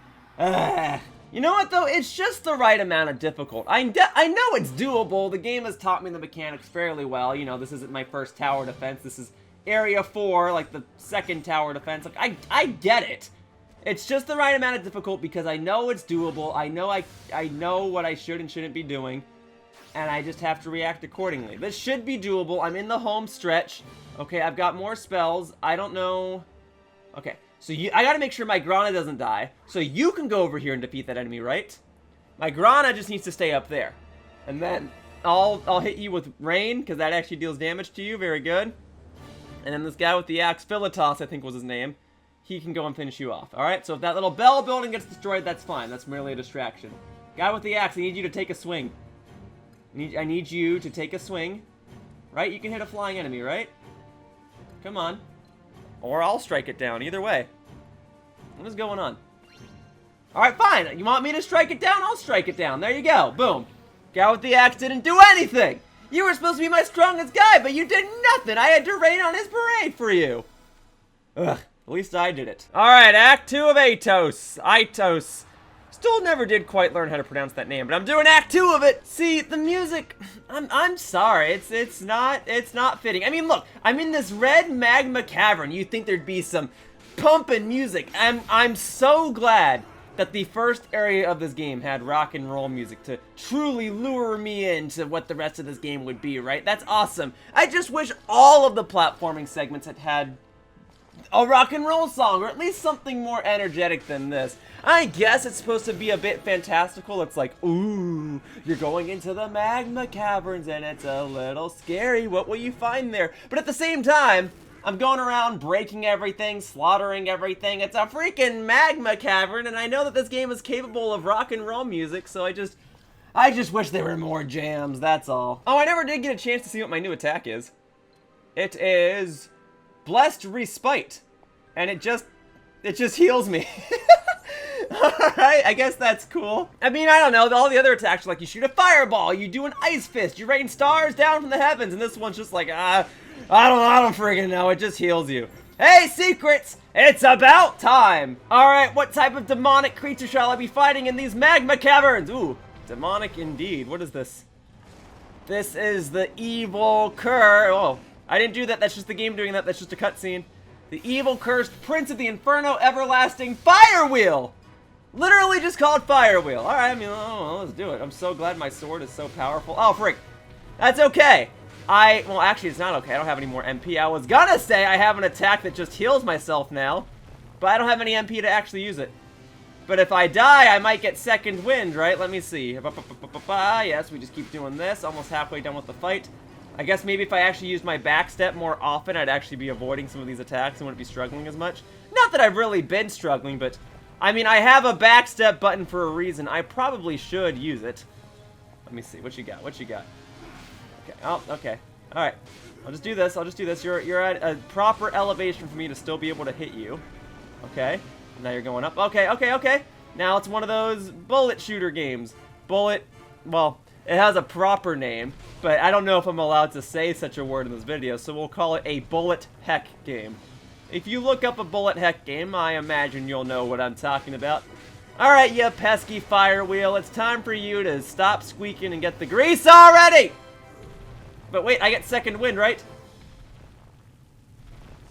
You know what, though? It's just the right amount of difficult. I know it's doable. The game has taught me the mechanics fairly well. You know, this isn't my first tower defense. This is Area 4, like the second tower defense. Like, I get it. It's just the right amount of difficult because I know it's doable. I know what I should and shouldn't be doing. And I just have to react accordingly. This should be doable. I'm in the home stretch. Okay, I've got more spells. I don't know... Okay. So I gotta make sure my Grana doesn't die. So you can go over here and defeat that enemy, right? My Grana just needs to stay up there. And then I'll hit you with rain, because that actually deals damage to you. Very good. And then this guy with the axe, Philotas, I think was his name. He can go and finish you off. Alright, so if that little bell building gets destroyed, that's fine. That's merely a distraction. Guy with the axe, I need you to take a swing. I need you to take a swing. Right? You can hit a flying enemy, right? Come on. Or I'll strike it down. Either way. What is going on? Alright, fine. You want me to strike it down? I'll strike it down. There you go. Boom. Guy with the axe didn't do anything. You were supposed to be my strongest guy, but you did nothing. I had to rain on his parade for you. Ugh. At least I did it. Alright, Act 2 of Atos. Still never did quite learn how to pronounce that name, but I'm doing Act 2 of it. See, the music, I'm sorry, it's not fitting. I mean, look, I'm in this red magma cavern. You'd think there'd be some pumping music. I'm so glad that the first area of this game had rock and roll music to truly lure me into what the rest of this game would be, right? That's awesome. I just wish all of the platforming segments had a rock and roll song, or at least something more energetic than this. I guess it's supposed to be a bit fantastical. It's like, ooh, you're going into the magma caverns and it's a little scary. What will you find there? But at the same time, I'm going around breaking everything, slaughtering everything. It's a freaking magma cavern, and I know that this game is capable of rock and roll music, so I just wish there were more jams, that's all. Oh, I never did get a chance to see what my new attack is. It is Blessed Respite, and it just heals me. Alright, I guess that's cool. I mean, I don't know, all the other attacks are like you shoot a fireball, you do an ice fist, you rain stars down from the heavens, and this one's just like, I don't friggin' know, it just heals you. Hey, secrets! It's about time! Alright, what type of demonic creature shall I be fighting in these magma caverns? Ooh, demonic indeed. What is this? This is the evil oh, I didn't do that, that's just the game doing that, that's just a cutscene. The evil cursed prince of the inferno everlasting fire wheel! Literally just called fire wheel. Alright, I mean, oh, let's do it. I'm so glad my sword is so powerful. Oh, frick. That's okay. Well, actually, it's not okay. I don't have any more MP. I was gonna say I have an attack that just heals myself now, but I don't have any MP to actually use it. But if I die, I might get second wind, right? Let me see. Yes, we just keep doing this. Almost halfway done with the fight. I guess maybe if I actually used my backstep more often, I'd actually be avoiding some of these attacks and wouldn't be struggling as much. Not that I've really been struggling, but I mean, I have a backstep button for a reason. I probably should use it. Let me see. What you got? What you got? Okay. Oh, okay. All right. I'll just do this. I'll just do this. You're at a proper elevation for me to still be able to hit you. Okay. Now you're going up. Okay, okay, okay. Now it's one of those bullet shooter games. Bullet, well, it has a proper name, but I don't know if I'm allowed to say such a word in this video, so we'll call it a bullet heck game. If you look up a bullet heck game, I imagine you'll know what I'm talking about. Alright, you pesky fire wheel, it's time for you to stop squeaking and get the grease already! But wait, I get second wind, right?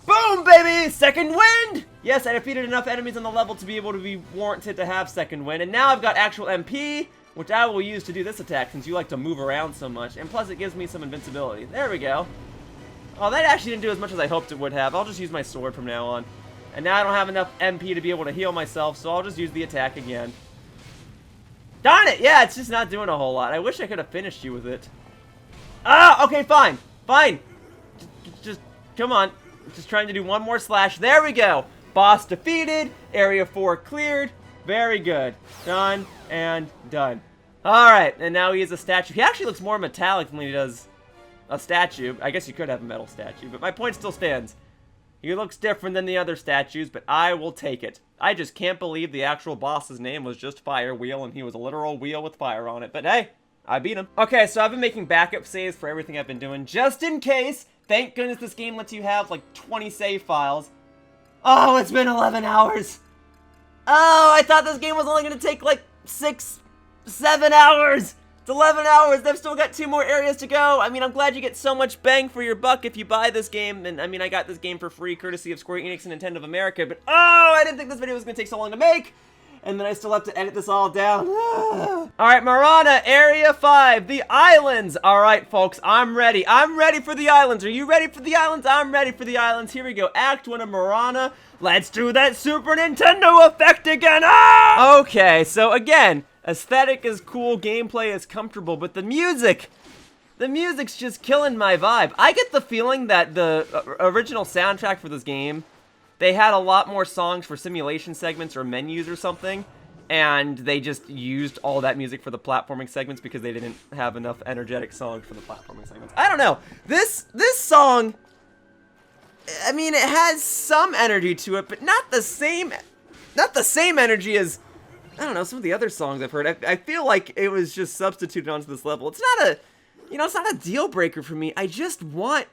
Boom, baby! Second wind! Yes, I defeated enough enemies on the level to be able to be warranted to have second wind, and now I've got actual MP, which I will use to do this attack since you like to move around so much, and plus it gives me some invincibility. There we go. Oh, that actually didn't do as much as I hoped it would have. I'll just use my sword from now on. And now I don't have enough MP to be able to heal myself, so I'll just use the attack again. Darn it! Yeah, it's just not doing a whole lot. I wish I could have finished you with it. Ah, okay, fine. Fine. Just, come on. Just trying to do one more slash. There we go. Boss defeated. Area 4 cleared. Very good. Done and done. Alright, and now he is a statue. He actually looks more metallic than he does a statue. I guess you could have a metal statue, but my point still stands. He looks different than the other statues, but I will take it. I just can't believe the actual boss's name was just Fire Wheel, and he was a literal wheel with fire on it. But hey, I beat him. Okay, so I've been making backup saves for everything I've been doing, just in case. Thank goodness this game lets you have, like, 20 save files. Oh, it's been 11 hours. Oh, I thought this game was only going to take, like, 6, 7 hours. It's 11 hours. They've still got 2 more areas to go. I mean, I'm glad you get so much bang for your buck if you buy this game. And, I mean, I got this game for free courtesy of Square Enix and Nintendo of America. But, oh, I didn't think this video was going to take so long to make. And then I still have to edit this all down. Alright, Marana, Area 5, the islands. Alright, folks, I'm ready. I'm ready for the islands. Are you ready for the islands? I'm ready for the islands. Here we go. Act 1 of Marana. Let's do that Super Nintendo effect again. Ah! Okay, so again, aesthetic is cool, gameplay is comfortable, but the music's just killing my vibe. I get the feeling that the original soundtrack for this game, they had a lot more songs for simulation segments or menus or something, and they just used all that music for the platforming segments because they didn't have enough energetic songs for the platforming segments. I don't know. This song, I mean, it has some energy to it, but not the same energy as, I don't know, some of the other songs I've heard. I feel like it was just substituted onto this level. It's not a, it's not a deal breaker for me. I just want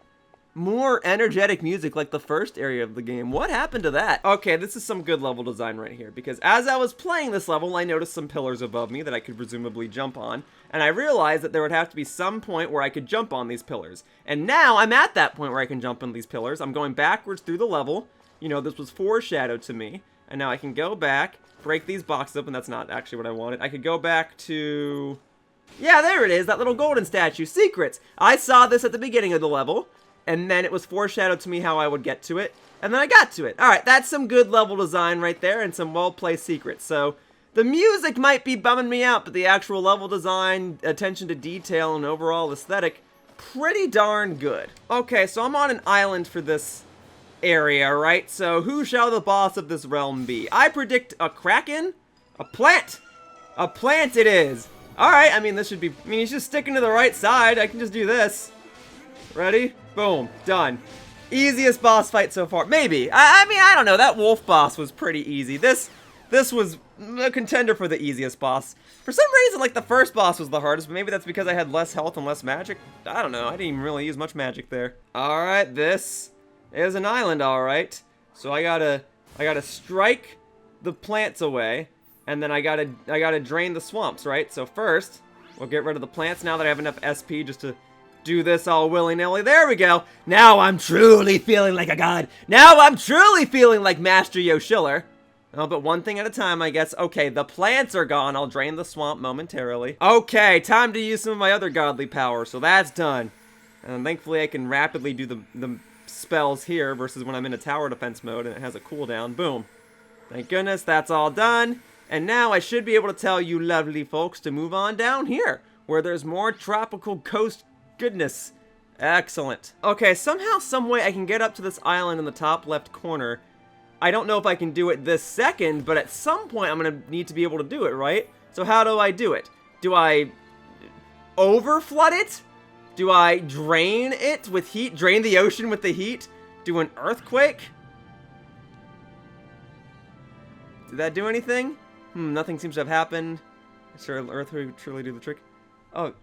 more energetic music like the first area of the game. What happened to that? Okay, this is some good level design right here, because as I was playing this level, I noticed some pillars above me that I could presumably jump on, and I realized that there would have to be some point where I could jump on these pillars. And now I'm at that point where I can jump on these pillars. I'm going backwards through the level. You know, this was foreshadowed to me, and now I can go back, break these boxes up, and that's not actually what I wanted. I could go back to... Yeah, there it is, that little golden statue, secrets. I saw this at the beginning of the level, and then it was foreshadowed to me how I would get to it, and then I got to it. Alright, that's some good level design right there, and some well-placed secrets. So, the music might be bumming me out, but the actual level design, attention to detail, and overall aesthetic, pretty darn good. Okay, so I'm on an island for this area, right? So, who shall the boss of this realm be? I predict a kraken? A plant! A plant it is! Alright, I mean, this should be... I mean, he's just sticking to the right side. I can just do this. Ready? Boom. Done. Easiest boss fight so far. Maybe. I mean, I don't know. That wolf boss was pretty easy. This was a contender for the easiest boss. For some reason, like, the first boss was the hardest, but maybe that's because I had less health and less magic. I don't know. I didn't even really use much magic there. Alright, this is an island, alright. So I gotta strike the plants away, and then I gotta drain the swamps, right? So first, we'll get rid of the plants now that I have enough SP just to do this all willy-nilly. There we go. Now I'm truly feeling like a god. Now I'm truly feeling like Master Yoshiller. Oh, but one thing at a time, I guess. Okay, the plants are gone. I'll drain the swamp momentarily. Okay, time to use some of my other godly power. So that's done. And thankfully, I can rapidly do the spells here versus when I'm in a tower defense mode and it has a cooldown. Boom. Thank goodness, that's all done. And now I should be able to tell you lovely folks to move on down here, where there's more tropical coast goodness. Excellent. Okay, somehow, someway I can get up to this island in the top left corner. I don't know if I can do it this second, but at some point I'm going to need to be able to do it, right? So how do I do it? Do I overflood it? Do I drain it with heat? Drain the ocean with the heat? Do an earthquake? Did that do anything? Nothing seems to have happened. Sure, earthquake would truly do the trick. Oh.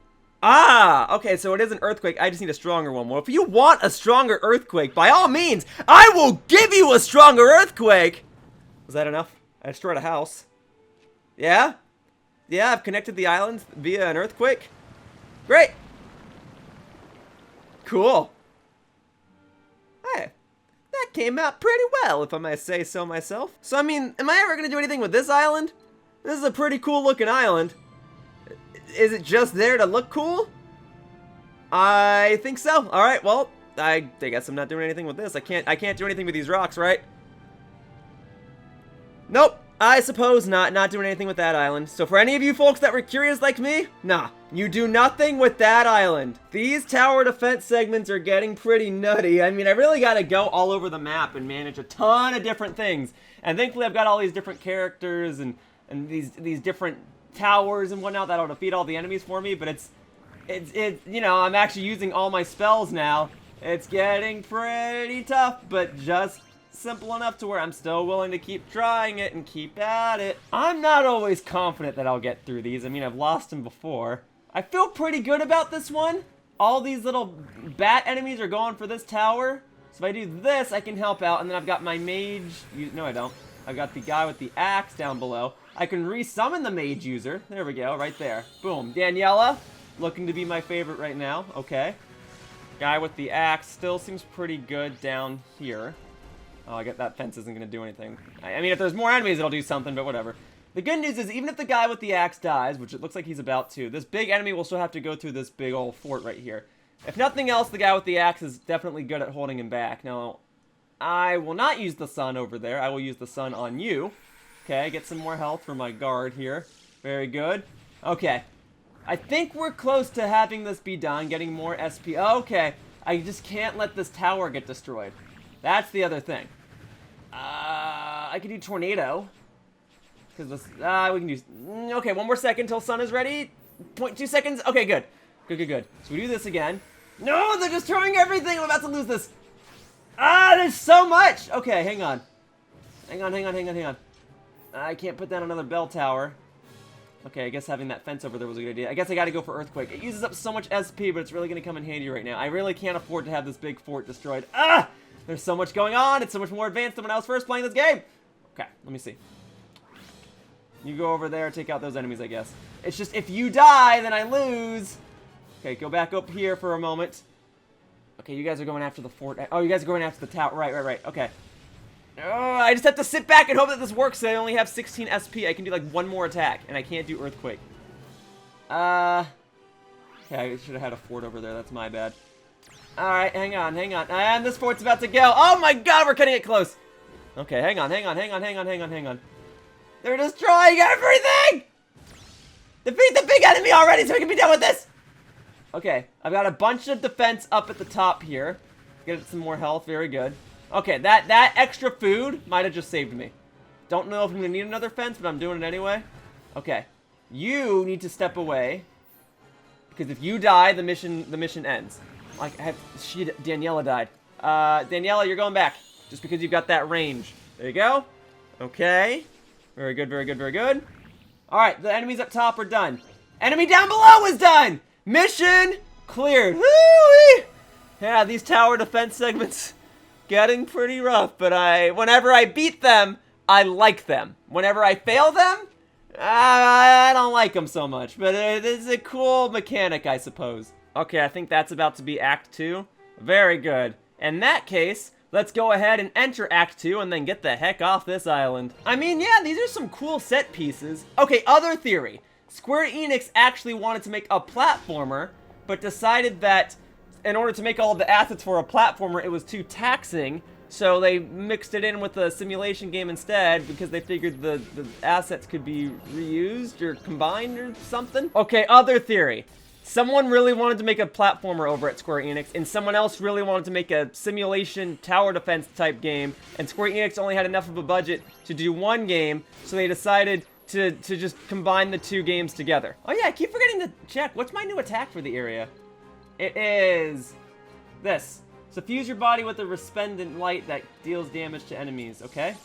Ah! Okay, so it is an earthquake. I just need a stronger one. Well, if you want a stronger earthquake, by all means, I will give you a stronger earthquake! Was that enough? I destroyed a house. Yeah? Yeah, I've connected the islands via an earthquake. Great! Cool. Hey, that came out pretty well, if I may say so myself. So, I mean, am I ever going to do anything with this island? This is a pretty cool looking island. Is it just there to look cool? I think so. Alright, well, I guess I'm not doing anything with this. I can't do anything with these rocks, right? Nope. I suppose not doing anything with that island. So for any of you folks that were curious like me, nah, you do nothing with that island. These tower defense segments are getting pretty nutty. I mean, I really gotta go all over the map and manage a ton of different things. And thankfully I've got all these different characters and these different towers and whatnot that'll defeat all the enemies for me, but it's you know, I'm actually using all my spells now. It's getting pretty tough, but just simple enough to where I'm still willing to keep trying it and keep at it. I'm not always confident that I'll get through these. I mean, I've lost them before. I feel pretty good about this one. All these little bat enemies are going for this tower. So if I do this, I can help out. And then I've got my mage. No, I don't. I've got the guy with the axe down below. I can resummon the mage user. There we go, right there. Boom. Daniela, looking to be my favorite right now. Okay. Guy with the axe still seems pretty good down here. Oh, I get that fence isn't going to do anything. I mean, if there's more enemies, it'll do something, but whatever. The good news is, even if the guy with the axe dies, which it looks like he's about to, this big enemy will still have to go through this big old fort right here. If nothing else, the guy with the axe is definitely good at holding him back. Now, I will not use the sun over there. I will use the sun on you. Okay, get some more health for my guard here. Very good. Okay. I think we're close to having this be done, getting more SP. Okay. I just can't let this tower get destroyed. That's the other thing. I could do tornado. Because this, we can do, okay, one more second till sun is ready. 0.2 seconds. Okay, good. Good. So we do this again. No, they're destroying everything. I'm about to lose this. There's so much. Okay, hang on. Hang on. I can't put down another bell tower. Okay, I guess having that fence over there was a good idea. I guess I gotta go for Earthquake. It uses up so much SP, but it's really gonna come in handy right now. I really can't afford to have this big fort destroyed. Ah! There's so much going on. It's so much more advanced than when I was first playing this game. Okay, let me see. You go over there, take out those enemies, I guess. It's just, if you die, then I lose. Okay, go back up here for a moment. Okay, you guys are going after the fort. Oh, you guys are going after the tower. Right. Okay. Oh, I just have to sit back and hope that this works. I only have 16 SP. I can do like one more attack, and I can't do Earthquake. Okay, I should have had a fort over there. That's my bad. Alright, hang on. And this fort's about to go. Oh my god, we're cutting it close. Okay, hang on. They're destroying everything! Defeat the big enemy already so we can be done with this! Okay, I've got a bunch of defense up at the top here. Get some more health, very good. Okay, that extra food might have just saved me. Don't know if I'm gonna need another fence, but I'm doing it anyway. Okay, you need to step away. Because if you die, the mission ends. Like, Daniela died. Daniela, you're going back. Just because you've got that range. There you go. Okay. Very good. Alright, the enemies up top are done. Enemy down below is done! Mission cleared. Woo-wee! Yeah, these tower defense segments getting pretty rough, but whenever I beat them, I like them. Whenever I fail them, I don't like them so much, but it is a cool mechanic, I suppose. Okay, I think that's about to be Act 2. Very good. In that case, let's go ahead and enter Act 2 and then get the heck off this island. I mean, yeah, these are some cool set pieces. Okay, other theory. Square Enix actually wanted to make a platformer, but decided that in order to make all of the assets for a platformer, it was too taxing, so they mixed it in with a simulation game instead because they figured the assets could be reused or combined or something. Okay, other theory. Someone really wanted to make a platformer over at Square Enix, and someone else really wanted to make a simulation tower defense type game, and Square Enix only had enough of a budget to do one game, so they decided to just combine the two games together. Oh yeah, I keep forgetting to check. What's my new attack for the area? It is this. Suffuse your body with a resplendent light that deals damage to enemies, okay?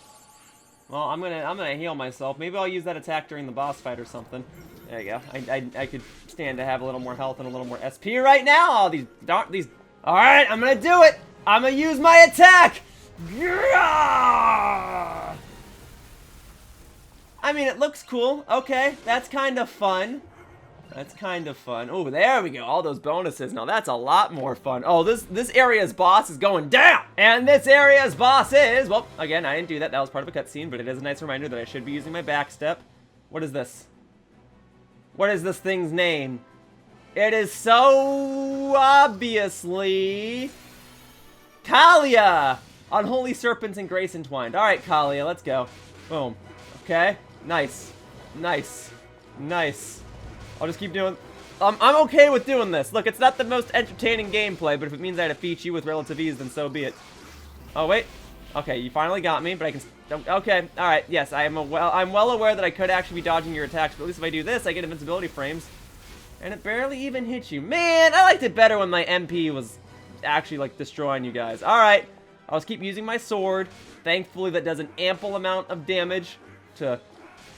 Well, I'm gonna heal myself. Maybe I'll use that attack during the boss fight or something. There you go. I could stand to have a little more health and a little more SP right now. Oh, these. All right, I'm gonna do it. I'm gonna use my attack. I mean, it looks cool. Okay, that's kind of fun. Oh, there we go. All those bonuses. Now that's a lot more fun. Oh, this area's boss is going down. And this area's boss is, well, again, I didn't do that. That was part of a cutscene, but it is a nice reminder that I should be using my backstep. What is this? What is this thing's name? It is so obviously Kalia! Unholy serpents and grace entwined. Alright, Kalia, let's go. Boom. Okay. Nice. I'll just keep doing... I'm okay with doing this. Look, it's not the most entertaining gameplay, but if it means I defeat you with relative ease, then so be it. Oh, wait. Okay, you finally got me, but I can... Okay, alright, yes, I'm well aware that I could actually be dodging your attacks, but at least if I do this, I get invincibility frames. And it barely even hits you. Man, I liked it better when my MP was actually, like, destroying you guys. Alright, I'll just keep using my sword. Thankfully, that does an ample amount of damage to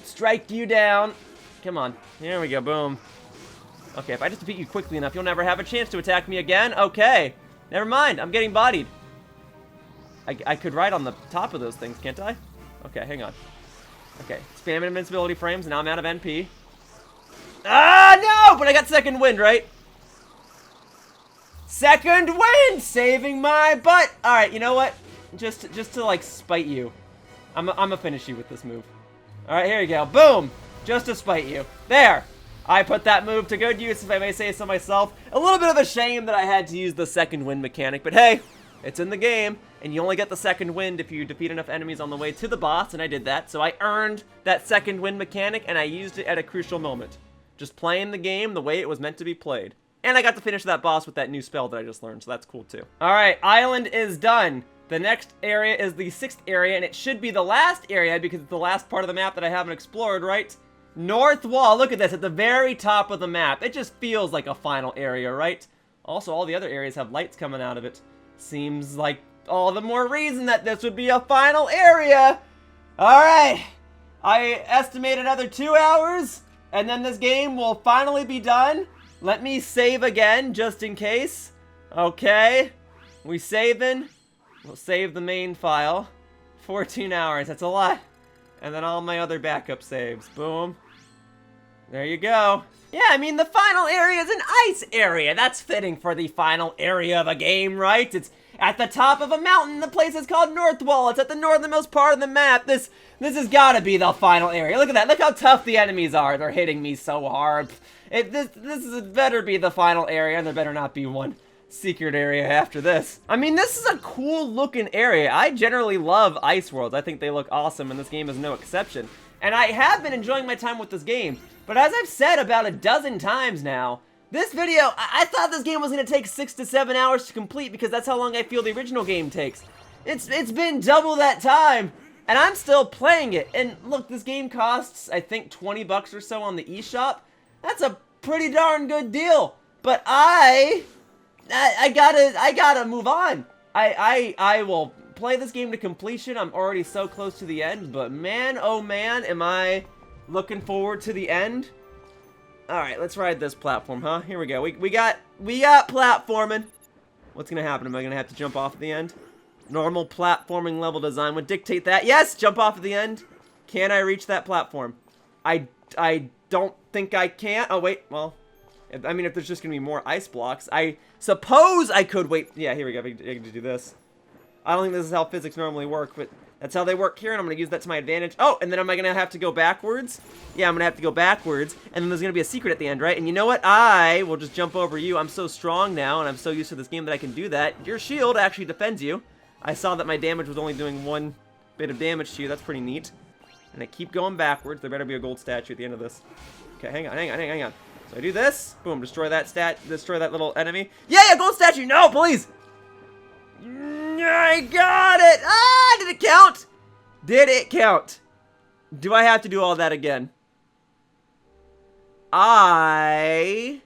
strike you down. Come on. There we go, boom. Okay, if I just defeat you quickly enough, you'll never have a chance to attack me again. Okay, never mind, I'm getting bodied. I could ride on the top of those things, can't I? Okay, hang on. Okay, spam invincibility frames, and now I'm out of NP. Ah, no! But I got second wind, right? Second wind! Saving my butt! Alright, you know what? Just to, like, spite you. I'm gonna finish you with this move. Alright, here you go. Boom! Just to spite you. There! I put that move to good use, if I may say so myself. A little bit of a shame that I had to use the second wind mechanic, but hey, it's in the game, and you only get the second wind if you defeat enough enemies on the way to the boss, and I did that, so I earned that second wind mechanic, and I used it at a crucial moment. Just playing the game the way it was meant to be played. And I got to finish that boss with that new spell that I just learned, so that's cool too. Alright, island is done. The next area is the 6th area, and it should be the last area because it's the last part of the map that I haven't explored, right? North Wall, look at this, at the very top of the map. It just feels like a final area, right? Also, all the other areas have lights coming out of it. Seems like all the more reason that this would be a final area. Alright, I estimate another 2 hours and then this game will finally be done. Let me save again, just in case. Okay, we saving. We'll save the main file. 14 hours, that's a lot. And then all my other backup saves. Boom. There you go. Yeah, I mean, the final area is an ice area. That's fitting for the final area of a game, right? It's at the top of a mountain. The place is called Northwall. It's at the northernmost part of the map. This has got to be the final area. Look at that. Look how tough the enemies are. They're hitting me so hard. This better be the final area, and there better not be one secret area after this. I mean, this is a cool looking area. I generally love ice worlds. I think they look awesome, and this game is no exception. And I have been enjoying my time with this game. But as I've said about a dozen times now, this video, I thought this game was going to take 6 to 7 hours to complete because that's how long I feel the original game takes. It's been double that time, and I'm still playing it. And look, this game costs, I think, 20 bucks or so on the eShop. That's a pretty darn good deal. But I gotta move on. I will play this game to completion. I'm already so close to the end, but man, oh man, am I looking forward to the end. Alright, let's ride this platform, huh? Here we go. We got platforming. What's gonna happen? Am I gonna have to jump off at the end? Normal platforming level design would dictate that. Yes, jump off at the end. Can I reach that platform? I don't think I can. Oh, wait, well, I mean, if there's just gonna be more ice blocks, I suppose I could wait. Yeah, here we go. I can do this. I don't think this is how physics normally work, but that's how they work here, and I'm going to use that to my advantage. Oh, and then am I going to have to go backwards? Yeah, I'm going to have to go backwards, and then there's going to be a secret at the end, right? And you know what? I will just jump over you. I'm so strong now, and I'm so used to this game that I can do that. Your shield actually defends you. I saw that my damage was only doing 1 bit of damage to you. That's pretty neat. And I keep going backwards. There better be a gold statue at the end of this. Okay, hang on. So I do this. Boom, destroy that little enemy. Yeah, gold statue! No, please! I got it! Ah, did it count? Did it count? Do I have to do all that again? Yeah, I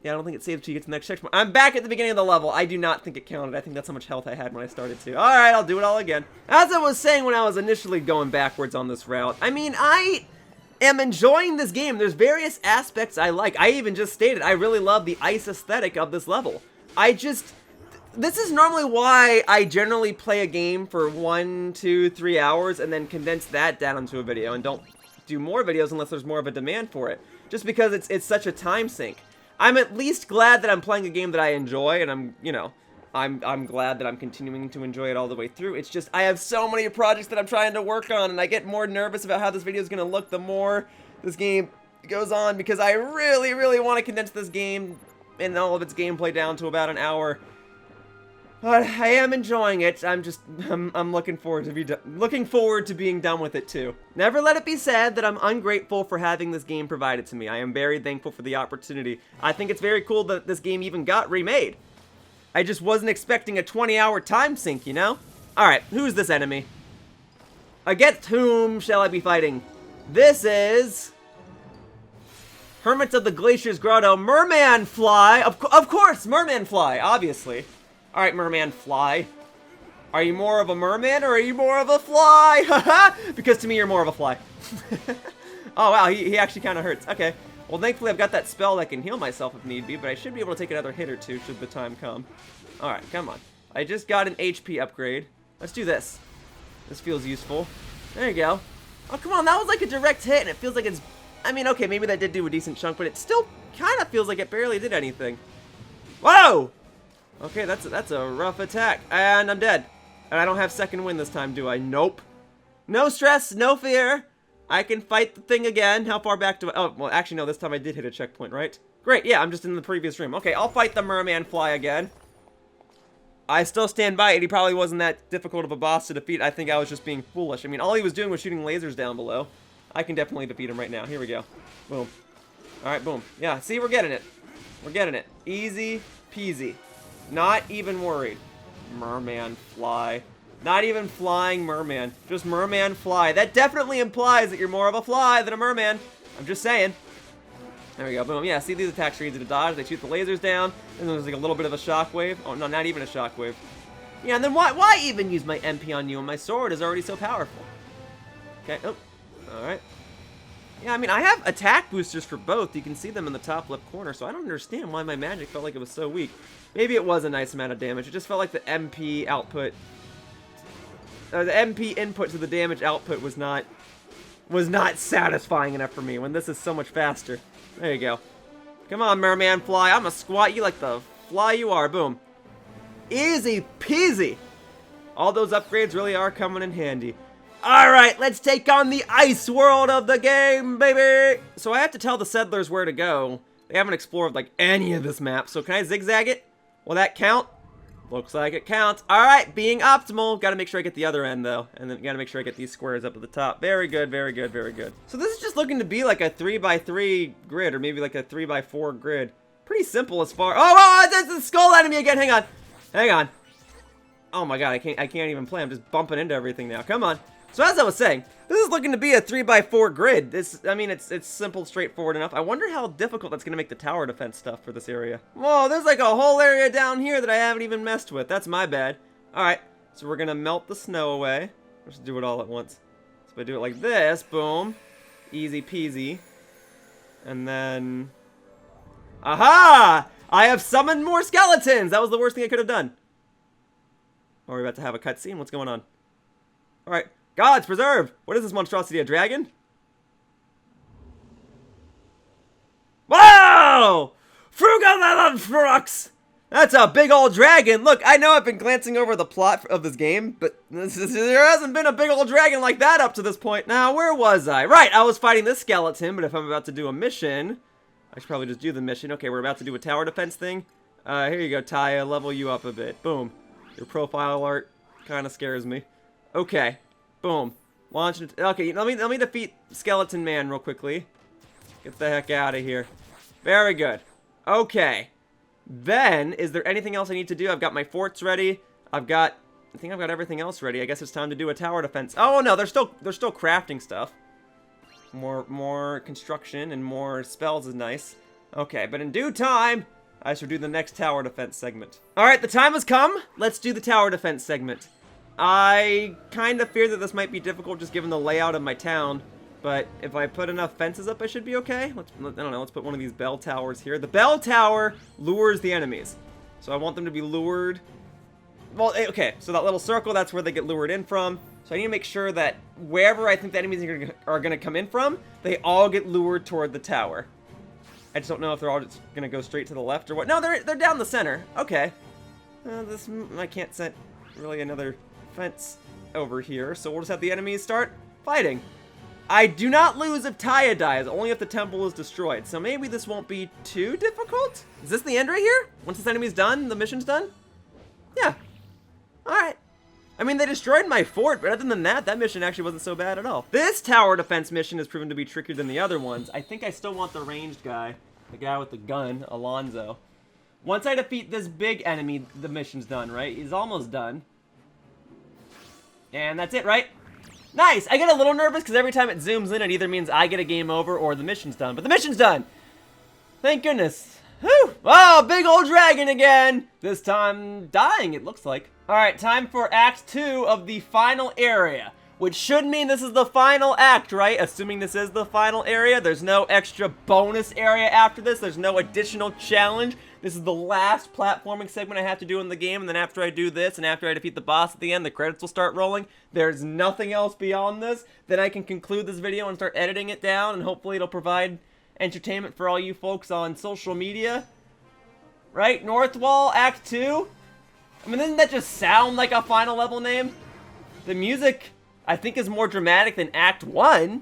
don't think it saves till you get to the next checkpoint. I'm back at the beginning of the level. I do not think it counted. I think that's how much health I had when I started to. Alright, I'll do it all again. As I was saying when I was initially going backwards on this route, I mean, I am enjoying this game. There's various aspects I like. I even just stated I really love the ice aesthetic of this level. This is normally why I generally play a game for 1, 2, 3 hours and then condense that down into a video and don't do more videos unless there's more of a demand for it. Just because it's such a time sink. I'm at least glad that I'm playing a game that I enjoy, and I'm glad that I'm continuing to enjoy it all the way through. It's just I have so many projects that I'm trying to work on, and I get more nervous about how this video is going to look the more this game goes on, because I really, really want to condense this game and all of its gameplay down to about an hour. But I am enjoying it. I'm looking forward to being done with it too. Never let it be said that I'm ungrateful for having this game provided to me. I am very thankful for the opportunity. I think it's very cool that this game even got remade. I just wasn't expecting a 20-hour time sink, you know? Alright, who's this enemy? Against whom shall I be fighting? This is Hermits of the Glacier's Grotto, Merman Fly. Of course, Merman Fly, obviously. Alright, Merman Fly. Are you more of a merman or are you more of a fly? Haha! Because to me, you're more of a fly. Oh, wow, he actually kind of hurts. Okay. Well, thankfully, I've got that spell that can heal myself if need be, but I should be able to take another hit or two should the time come. Alright, come on. I just got an HP upgrade. Let's do this. This feels useful. There you go. Oh, come on, that was like a direct hit, and it feels like it's... I mean, okay, maybe that did do a decent chunk, but it still kind of feels like it barely did anything. Whoa! Okay, that's a rough attack. And I'm dead. And I don't have second wind this time, do I? Nope. No stress, no fear. I can fight the thing again. How far back do I... Oh, well, actually, no, this time I did hit a checkpoint, right? Great, yeah, I'm just in the previous room. Okay, I'll fight the Merman Fly again. I still stand by it. He probably wasn't that difficult of a boss to defeat. I think I was just being foolish. I mean, all he was doing was shooting lasers down below. I can definitely defeat him right now. Here we go. Boom. Alright, boom. Yeah, see, we're getting it. We're getting it. Easy peasy. Not even worried. Merman Fly. Not even flying merman. Just Merman Fly. That definitely implies that you're more of a fly than a merman. I'm just saying. There we go. Boom. Yeah, see, these attacks are easy to dodge. They shoot the lasers down, and there's like a little bit of a shockwave. Oh, no, not even a shockwave. Yeah, and then why even use my MP on you when my sword is already so powerful? Okay. Oh. Alright. Yeah, I mean, I have attack boosters for both. You can see them in the top left corner, so I don't understand why my magic felt like it was so weak. Maybe it was a nice amount of damage. It just felt like the MP output, the MP input to the damage output was not satisfying enough for me when this is so much faster. There you go. Come on, merman fly. I'm gonna squat you like the fly you are. Boom. Easy peasy. All those upgrades really are coming in handy. Alright, let's take on the ice world of the game, baby! So I have to tell the settlers where to go. They haven't explored, like, any of this map, so can I zigzag it? Will that count? Looks like it counts. Alright, being optimal. Gotta make sure I get the other end, though. And then gotta make sure I get these squares up at the top. Very good, very good, very good. So this is just looking to be like a 3x3 grid, or maybe like a 3x4 grid. Pretty simple as far... Oh, that's the skull enemy again! Hang on. Hang on. Oh my god, I can't even play. I'm just bumping into everything now. Come on. So as I was saying, this is looking to be a 3x4 grid. This, I mean, it's simple, straightforward enough. I wonder how difficult that's gonna make the tower defense stuff for this area. Whoa, there's like a whole area down here that I haven't even messed with. That's my bad. All right, so we're gonna melt the snow away. Let's do it all at once. So if I do it like this, boom, easy peasy, and then, aha! I have summoned more skeletons. That was the worst thing I could have done. Are we about to have a cutscene? What's going on? All right. Gods, preserve! What is this monstrosity, a dragon? Whoa! Frugalelonfrux! That's a big old dragon! Look, I know I've been glancing over the plot of this game, but there hasn't been a big old dragon like that up to this point. Now, where was I? Right, I was fighting this skeleton, but if I'm about to do a mission, I should probably just do the mission. Okay, we're about to do a tower defense thing. Here you go, Taya, level you up a bit. Boom. Your profile art kind of scares me. Okay. Boom. Launch it. Okay, let me defeat Skeleton Man real quickly. Get the heck out of here. Very good. Okay. Then, is there anything else I need to do? I've got my forts ready. I think I've got everything else ready. I guess it's time to do a tower defense. Oh no, they're still crafting stuff. More construction and more spells is nice. Okay, but in due time, I shall do the next tower defense segment. All right, the time has come. Let's do the tower defense segment. I kind of fear that this might be difficult just given the layout of my town, but if I put enough fences up, I should be okay. I don't know, let's put one of these bell towers here. The bell tower lures the enemies, so I want them to be lured. Well, okay, so that little circle, that's where they get lured in from. So I need to make sure that wherever I think the enemies are going to come in from, they all get lured toward the tower. I just don't know if they're all just going to go straight to the left or what. No, they're down the center. Okay. I can't set really another fence over here, so we'll just have the enemies start fighting. I do not lose if Taya dies, only if the temple is destroyed, so maybe this won't be too difficult? Is this the end right here? Once this enemy's done, the mission's done? Yeah. Alright. I mean, they destroyed my fort, but other than that, that mission actually wasn't so bad at all. This tower defense mission has proven to be trickier than the other ones. I think I still want the ranged guy, the guy with the gun, Alonzo. Once I defeat this big enemy, the mission's done, right? He's almost done. And that's it, right? Nice! I get a little nervous because every time it zooms in, it either means I get a game over or the mission's done. But the mission's done! Thank goodness. Whew! Oh, big old dragon again! This time dying, it looks like. Alright, time for Act 2 of the final area. Which should mean this is the final act, right? Assuming this is the final area. There's no extra bonus area after this. There's no additional challenge. This is the last platforming segment I have to do in the game, and then after I do this, and after I defeat the boss at the end, the credits will start rolling. There's nothing else beyond this. Then I can conclude this video and start editing it down, and hopefully it'll provide entertainment for all you folks on social media. Right? Northwall, Act 2? I mean, doesn't that just sound like a final level name? The music, I think, is more dramatic than Act 1,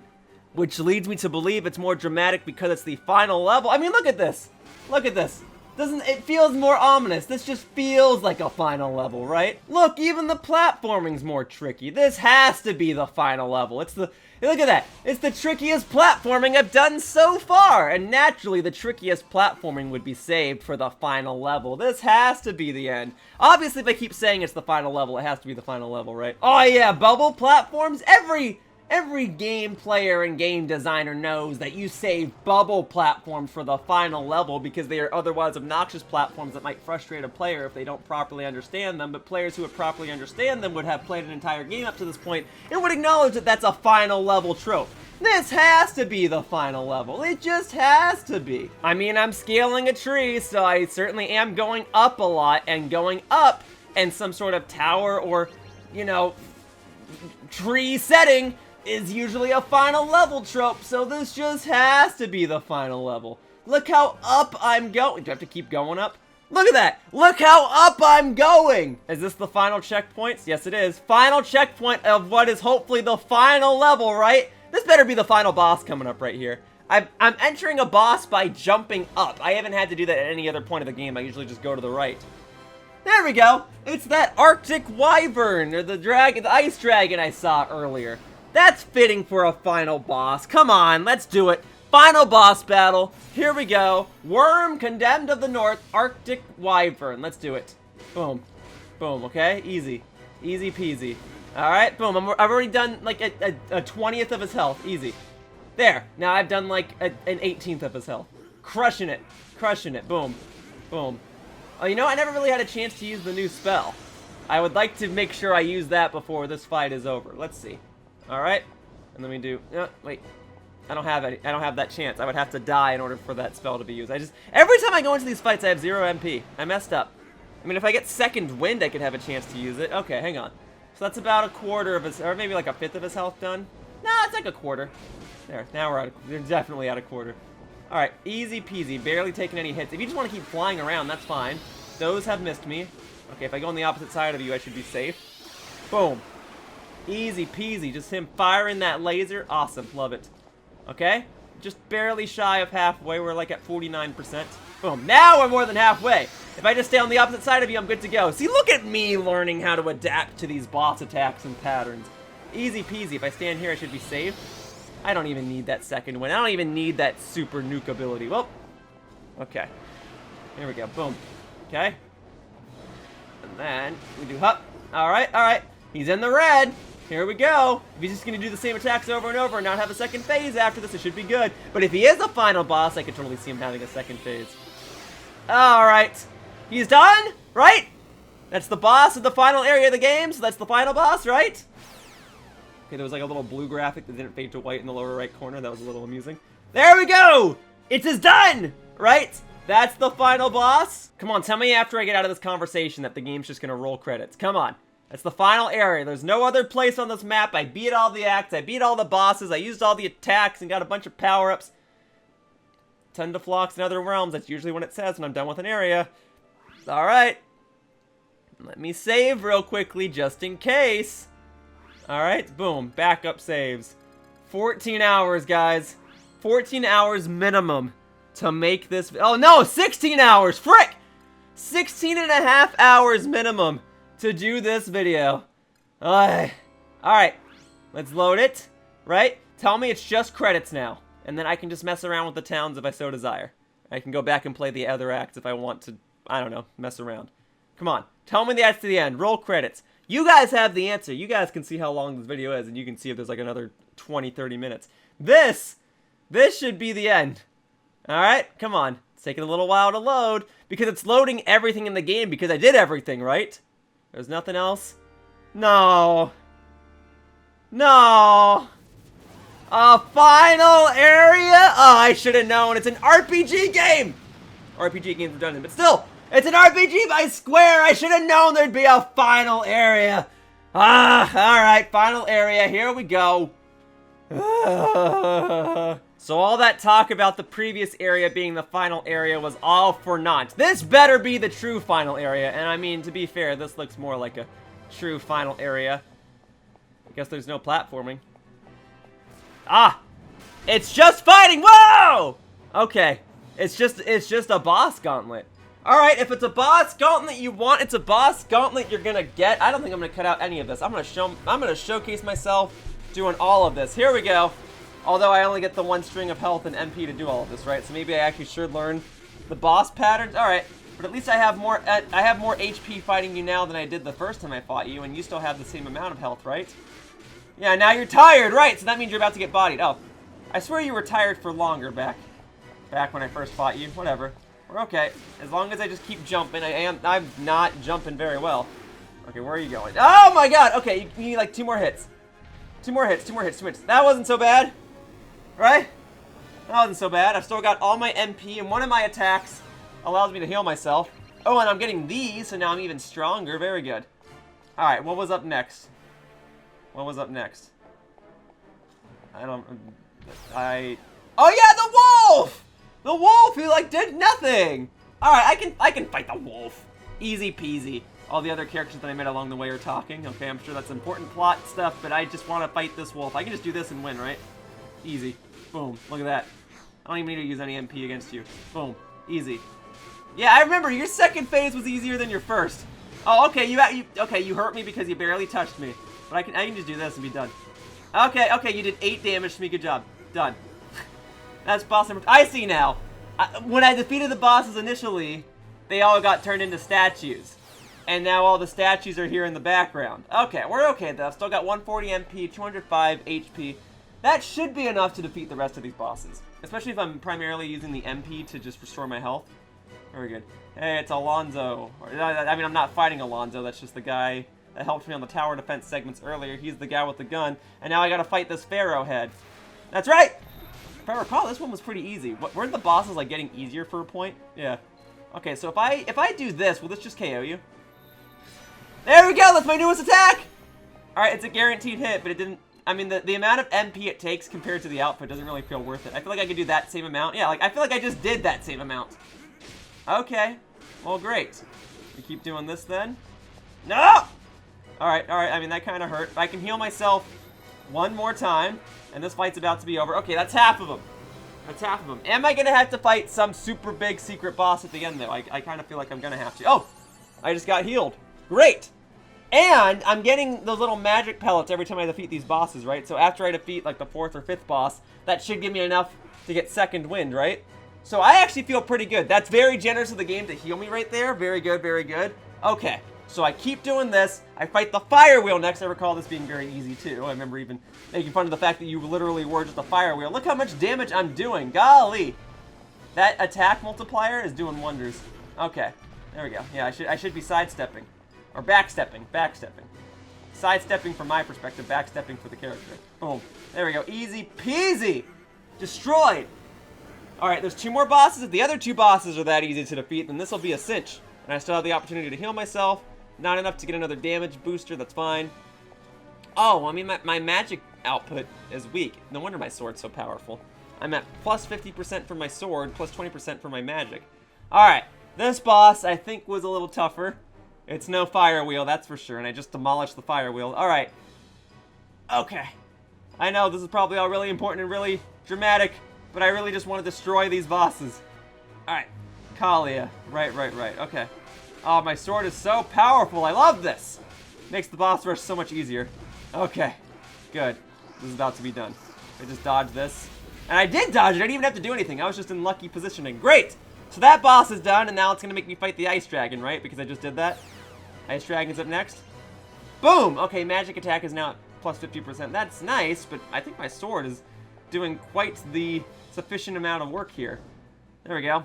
which leads me to believe it's more dramatic because it's the final level. I mean, look at this. Look at this. Doesn't it feels more ominous? This just feels like a final level, right? Look, even the platforming's more tricky. This has to be the final level. Look at that. It's the trickiest platforming I've done so far. And naturally, the trickiest platforming would be saved for the final level. This has to be the end. Obviously, if I keep saying it's the final level, it has to be the final level, right? Oh yeah, bubble platforms. Every game player and game designer knows that you save bubble platforms for the final level because they are otherwise obnoxious platforms that might frustrate a player if they don't properly understand them, but players who would properly understand them would have played an entire game up to this point and would acknowledge that that's a final level trope. This has to be the final level. It just has to be. I mean, I'm scaling a tree, so I certainly am going up a lot, and going up and some sort of tower or, you know, tree setting is usually a final level trope, so this just has to be the final level. Look how up I'm going. Do I have to keep going up? Look at that! Look how up I'm going! Is this the final checkpoint? Yes, it is. Final checkpoint of what is hopefully the final level, right? This better be the final boss coming up right here. I'm entering a boss by jumping up. I haven't had to do that at any other point of the game. I usually just go to the right. There we go! It's that Arctic Wyvern, or the ice dragon I saw earlier. That's fitting for a final boss. Come on, let's do it. Final boss battle. Here we go. Worm, Condemned of the North, Arctic Wyvern. Let's do it. Boom. Boom, okay? Easy. Easy peasy. Alright, boom. I've already done like a 20th of his health. Easy. There. Now I've done like an 18th of his health. Crushing it. Crushing it. Boom. Boom. Oh, you know, I never really had a chance to use the new spell. I would like to make sure I use that before this fight is over. Let's see. Alright. And let me do... wait. I don't have that chance. I would have to die in order for that spell to be used. Every time I go into these fights, I have 0 MP. I messed up. I mean, if I get second wind, I could have a chance to use it. Okay, hang on. So that's about a quarter of his, or maybe like a fifth of his health done. No, it's like a quarter. There, now we're definitely at a quarter. All right, easy peasy, barely taking any hits. If you just want to keep flying around, that's fine. Those have missed me. Okay, if I go on the opposite side of you, I should be safe. Boom. Easy peasy, just him firing that laser. Awesome, love it. Okay, just barely shy of halfway. We're like at 49%. Boom, now we're more than halfway. If I just stay on the opposite side of you, I'm good to go. See, look at me learning how to adapt to these boss attacks and patterns. Easy peasy. If I stand here, I should be safe. I don't even need that second win. I don't even need that super nuke ability. Well, okay. Here we go, boom. Okay. And then we do hup. All right. He's in the red. Here we go. If he's just going to do the same attacks over and over and not have a second phase after this, it should be good. But if he is the final boss, I could totally see him having a second phase. Alright. He's done, right? That's the boss of the final area of the game, so that's the final boss, right? Okay, there was like a little blue graphic that didn't fade to white in the lower right corner. That was a little amusing. There we go! It is done! Right? That's the final boss. Come on, tell me after I get out of this conversation that the game's just going to roll credits. Come on. That's the final area. There's no other place on this map. I beat all the acts. I beat all the bosses. I used all the attacks and got a bunch of power-ups. Tendaflox and other realms. That's usually when it says when I'm done with an area. Alright. Let me save real quickly just in case. Alright, boom. Backup saves. 14 hours, guys. 14 hours minimum to make this... Oh, no! 16 hours! Frick! 16 and a half hours minimum to do this video. Alright, let's load it, right? Tell me it's just credits now, and then I can just mess around with the towns if I so desire. I can go back and play the other acts if I want to, I don't know, mess around. Come on, tell me the acts to the end, roll credits. You guys have the answer. You guys can see how long this video is, and you can see if there's like another 20-30 minutes. This should be the end. Alright, come on. It's taking a little while to load, because it's loading everything in the game, because I did everything, right? There's nothing else? No. No. A final area? Oh, I should have known. It's an RPG game. RPG game's redundant, but still, it's an RPG by Square. I should have known there'd be a final area. Alright, final area. Here we go. So all that talk about the previous area being the final area was all for naught. This better be the true final area, and I mean, to be fair, this looks more like a true final area. I guess there's no platforming. Ah! It's just fighting! Whoa! Okay. It's just a boss gauntlet. Alright, if it's a boss gauntlet you want, it's a boss gauntlet you're gonna get. I don't think I'm gonna cut out any of this. I'm gonna showcase myself doing all of this. Here we go. Although I only get the one string of health and MP to do all of this, right? So maybe I actually should learn the boss patterns. All right, but at least I have more HP fighting you now than I did the first time I fought you, and you still have the same amount of health, right? Yeah, now you're tired, right? So that means you're about to get bodied. Oh, I swear you were tired for longer back when I first fought you. Whatever, we're okay as long as I just keep jumping. I'm not jumping very well. Okay, where are you going? Oh my God! Okay, you need like 2 more hits. 2 more hits. That wasn't so bad. Right? That wasn't so bad. I've still got all my MP, and one of my attacks allows me to heal myself. Oh, and I'm getting these, so now I'm even stronger. Very good. Alright, what was up next? What was up next? Oh yeah, the wolf! The wolf who, like, did nothing! Alright, I can fight the wolf. Easy peasy. All the other characters that I met along the way are talking. Okay, I'm sure that's important plot stuff, but I just want to fight this wolf. I can just do this and win, right? Easy. Boom. Look at that. I don't even need to use any MP against you. Boom. Easy. Yeah, I remember your second phase was easier than your first. Oh, okay, you hurt me because you barely touched me. But I can just do this and be done. Okay, you did 8 damage to me. Good job. Done. That's boss number... I see now. When I defeated the bosses initially, they all got turned into statues. And now all the statues are here in the background. Okay, we're okay though. I've still got 140 MP, 205 HP. That should be enough to defeat the rest of these bosses. Especially if I'm primarily using the MP to just restore my health. Very good. Hey, it's Alonzo. I mean, I'm not fighting Alonzo. That's just the guy that helped me on the tower defense segments earlier. He's the guy with the gun. And now I gotta fight this Pharaoh head. That's right! If I recall, this one was pretty easy. Weren't the bosses, like, getting easier for a point? Yeah. Okay, so if I do this, will this just KO you? There we go! That's my newest attack! Alright, it's a guaranteed hit, but it didn't... I mean, the amount of MP it takes compared to the output doesn't really feel worth it. I feel like I could do that same amount. Yeah, like, I feel like I just did that same amount. Okay. Well, great. We keep doing this then. No! Alright. I mean, that kind of hurt. I can heal myself one more time, and this fight's about to be over. Okay, that's half of them. That's half of them. Am I going to have to fight some super big secret boss at the end, though? I kind of feel like I'm going to have to. Oh! I just got healed. Great! And I'm getting those little magic pellets every time I defeat these bosses, right? So after I defeat, like, the 4th or 5th boss, that should give me enough to get second wind, right? So I actually feel pretty good. That's very generous of the game to heal me right there. Very good, very good. Okay, so I keep doing this. I fight the fire wheel next. I recall this being very easy, too. I remember even making fun of the fact that you literally were just a fire wheel. Look how much damage I'm doing. Golly! That attack multiplier is doing wonders. Okay, there we go. Yeah, I should be sidestepping. Or backstepping. Sidestepping from my perspective, backstepping for the character. Boom. There we go. Easy peasy! Destroyed! Alright, there's 2 more bosses. If the other 2 bosses are that easy to defeat, then this will be a cinch. And I still have the opportunity to heal myself. Not enough to get another damage booster, that's fine. Oh, I mean, my magic output is weak. No wonder my sword's so powerful. I'm at plus 50% for my sword, plus 20% for my magic. Alright, this boss I think was a little tougher. It's no fire wheel, that's for sure, and I just demolished the fire wheel. Alright. Okay. I know this is probably all really important and really dramatic, but I really just want to destroy these bosses. Alright. Kalia. Right. Okay. Oh, my sword is so powerful. I love this. Makes the boss rush so much easier. Okay. Good. This is about to be done. I just dodged this. And I did dodge it. I didn't even have to do anything. I was just in lucky positioning. Great. So that boss is done, and now it's going to make me fight the Ice Dragon, right? Because I just did that. Ice Dragon's up next. Boom! Okay, magic attack is now at plus 50%. That's nice, but I think my sword is doing quite the sufficient amount of work here. There we go.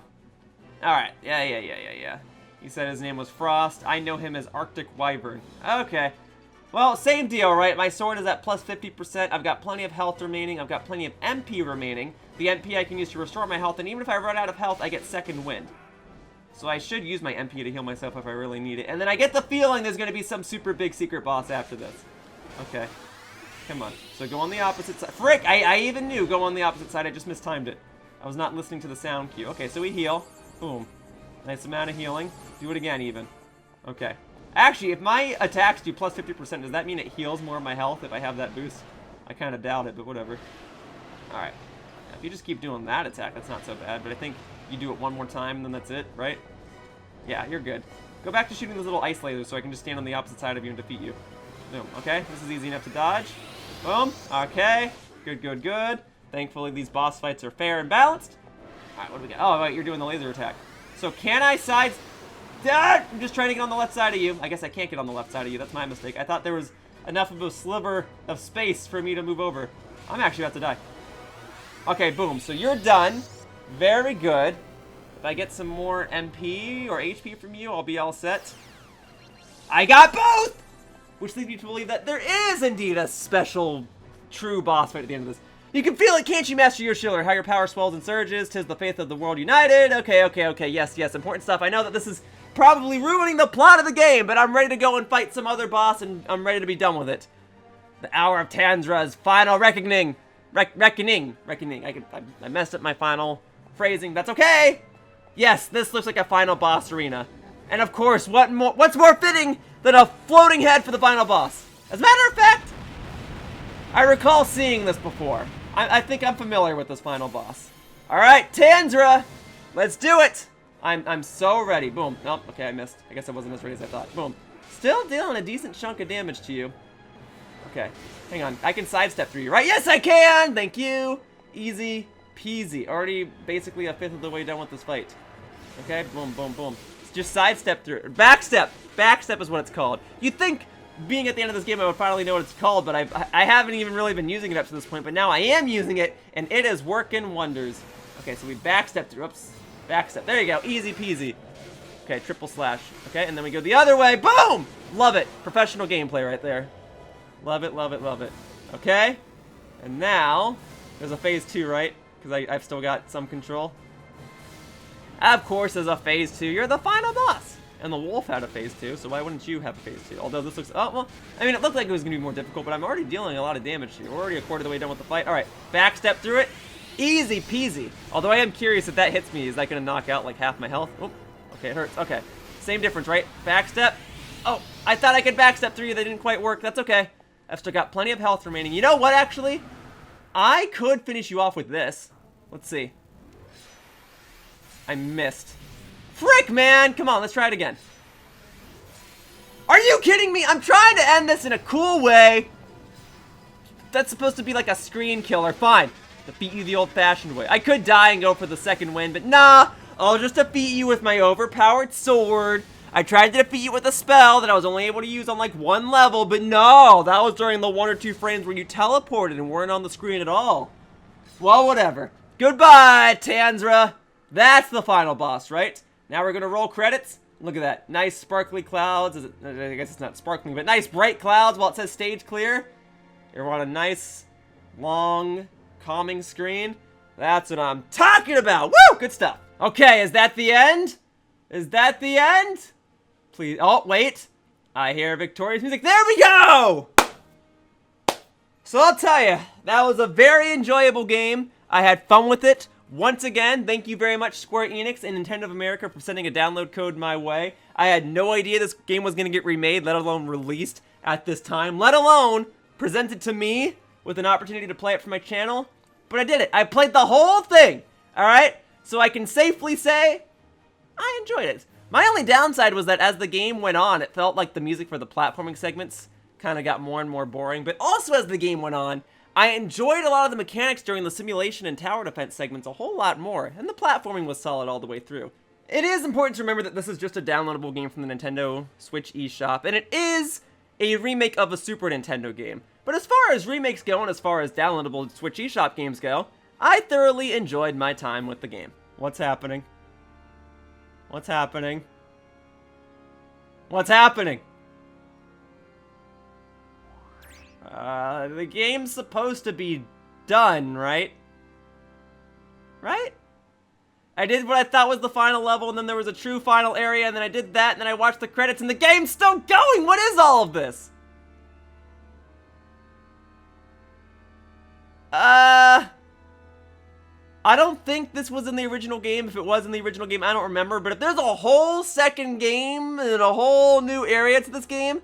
Alright, yeah. He said his name was Frost. I know him as Arctic Wyvern. Okay. Well, same deal, right? My sword is at plus 50%. I've got plenty of health remaining. I've got plenty of MP remaining. The MP I can use to restore my health, and even if I run out of health, I get second wind. So I should use my MP to heal myself if I really need it. And then I get the feeling there's going to be some super big secret boss after this. Okay. Come on. So go on the opposite side. Frick! I even knew go on the opposite side. I just mistimed it. I was not listening to the sound cue. Okay, so we heal. Boom. Nice amount of healing. Do it again, even. Okay. Actually, if my attacks do plus 50%, does that mean it heals more of my health if I have that boost? I kind of doubt it, but whatever. Alright. If you just keep doing that attack, that's not so bad. But I think you do it one more time, then that's it, right? Yeah, you're good. Go back to shooting those little ice lasers so I can just stand on the opposite side of you and defeat you. Boom. Okay, this is easy enough to dodge. Boom. Okay. Good. Thankfully, these boss fights are fair and balanced. Alright, what do we got? Oh, right, you're doing the laser attack. So can I side... I'm just trying to get on the left side of you. I guess I can't get on the left side of you. That's my mistake. I thought there was enough of a sliver of space for me to move over. I'm actually about to die. Okay, boom. So you're done. Very good. If I get some more MP or HP from you, I'll be all set. I got both! Which leads me to believe that there is indeed a special true boss fight at the end of this. You can feel it, can't you, Master Yoshiller? How your power swells and surges. 'Tis the faith of the world united. Okay. Yes. Important stuff. I know that this is probably ruining the plot of the game, but I'm ready to go and fight some other boss, and I'm ready to be done with it. The hour of Tanzra's final reckoning. Reckoning. I messed up my final phrasing. That's okay. Yes, this looks like a final boss arena. And of course, what's more fitting than a floating head for the final boss? As a matter of fact, I recall seeing this before. I think I'm familiar with this final boss. All right, Tanzra, let's do it. I'm so ready. Boom. Nope. Okay, I missed. I guess I wasn't as ready as I thought. Boom. Still dealing a decent chunk of damage to you. Okay, hang on. I can sidestep through you, right? Yes, I can! Thank you! Easy peasy. Already basically a fifth of the way done with this fight. Okay, boom. Just sidestep through. Backstep! Backstep is what it's called. You'd think, being at the end of this game, I would finally know what it's called, but I haven't even really been using it up to this point, but now I am using it, and it is working wonders. Okay, so we backstep through. Oops. Backstep. There you go. Easy peasy. Okay, triple slash. Okay, and then we go the other way. Boom! Love it. Professional gameplay right there. Love it. Okay. And now, there's a phase 2, right? Because I've still got some control. Of course, there's a phase 2. You're the final boss. And the wolf had a phase 2, so why wouldn't you have a phase 2? Although this looks... Oh, well, I mean, it looked like it was going to be more difficult, but I'm already dealing a lot of damage here. We're already a quarter of the way done with the fight. All right, backstep through it. Easy peasy. Although I am curious if that hits me, is that going to knock out like half my health? Oh, okay, it hurts. Okay, same difference, right? Backstep. Oh, I thought I could backstep through you. That didn't quite work. That's okay. I've still got plenty of health remaining. You know what, actually? I could finish you off with this. Let's see. I missed. Frick, man! Come on, let's try it again. Are you kidding me? I'm trying to end this in a cool way. That's supposed to be like a screen killer. Fine. Defeat you the old-fashioned way. I could die and go for the second win, but nah. I'll just defeat you with my overpowered sword. I tried to defeat you with a spell that I was only able to use on like one level, but no, that was during the 1 or 2 frames where you teleported and weren't on the screen at all. Well, whatever. Goodbye, Tanzra. That's the final boss, right? Now we're gonna roll credits. Look at that. Nice sparkly clouds. I guess it's not sparkling, but nice bright clouds while it says stage clear. You're on a nice, long, calming screen. That's what I'm talking about. Woo! Good stuff. Okay, is that the end? Is that the end? Please. Oh, wait. I hear victorious music. There we go! So I'll tell you, that was a very enjoyable game. I had fun with it. Once again, thank you very much, Square Enix and Nintendo of America, for sending a download code my way. I had no idea this game was going to get remade, let alone released at this time, let alone presented to me with an opportunity to play it for my channel. But I did it. I played the whole thing, alright? So I can safely say I enjoyed it. My only downside was that as the game went on, it felt like the music for the platforming segments kind of got more and more boring. But also as the game went on, I enjoyed a lot of the mechanics during the simulation and tower defense segments a whole lot more, and the platforming was solid all the way through. It is important to remember that this is just a downloadable game from the Nintendo Switch eShop, and it is a remake of a Super Nintendo game. But as far as remakes go, and as far as downloadable Switch eShop games go, I thoroughly enjoyed my time with the game. What's happening? What's happening? What's happening? The game's supposed to be done, right? Right? I did what I thought was the final level, and then there was a true final area, and then I did that, and then I watched the credits, and the game's still going! What is all of this? I don't think this was in the original game. If it was in the original game, I don't remember. But if there's a whole second game and a whole new area to this game,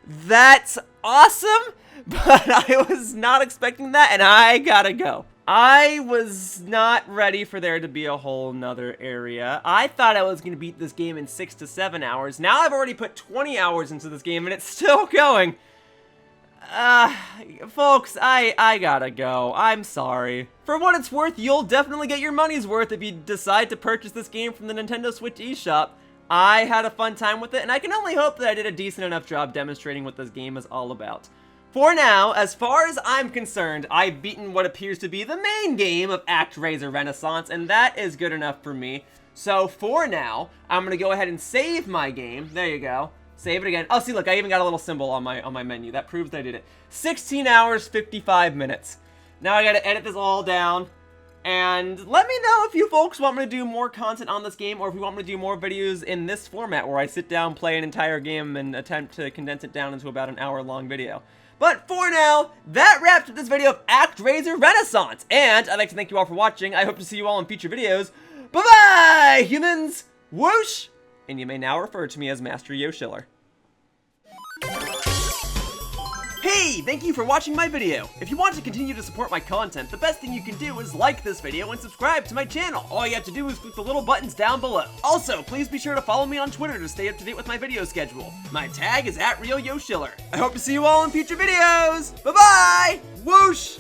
that's awesome. But I was not expecting that, and I gotta go. I was not ready for there to be a whole nother area. I thought I was gonna beat this game in 6 to 7 hours. Now I've already put 20 hours into this game, and it's still going. Folks, I gotta go. I'm sorry. For what it's worth, you'll definitely get your money's worth if you decide to purchase this game from the Nintendo Switch eShop. I had a fun time with it, and I can only hope that I did a decent enough job demonstrating what this game is all about. For now, as far as I'm concerned, I've beaten what appears to be the main game of Actraiser Renaissance, and that is good enough for me. So for now, I'm gonna go ahead and save my game. There you go. Save it again. Oh, see, look, I even got a little symbol on my menu. That proves that I did it. 16 hours, 55 minutes. Now I gotta edit this all down. And let me know if you folks want me to do more content on this game, or if you want me to do more videos in this format where I sit down, play an entire game, and attempt to condense it down into about an hour-long video. But for now, that wraps up this video of Actraiser Renaissance, and I'd like to thank you all for watching. I hope to see you all in future videos. Bye-bye, humans! Whoosh! And you may now refer to me as Master Yoshiller. Hey, thank you for watching my video. If you want to continue to support my content, the best thing you can do is like this video and subscribe to my channel. All you have to do is click the little buttons down below. Also, please be sure to follow me on Twitter to stay up to date with my video schedule. My tag is @RealYoshiller. I hope to see you all in future videos. Bye-bye! Whoosh!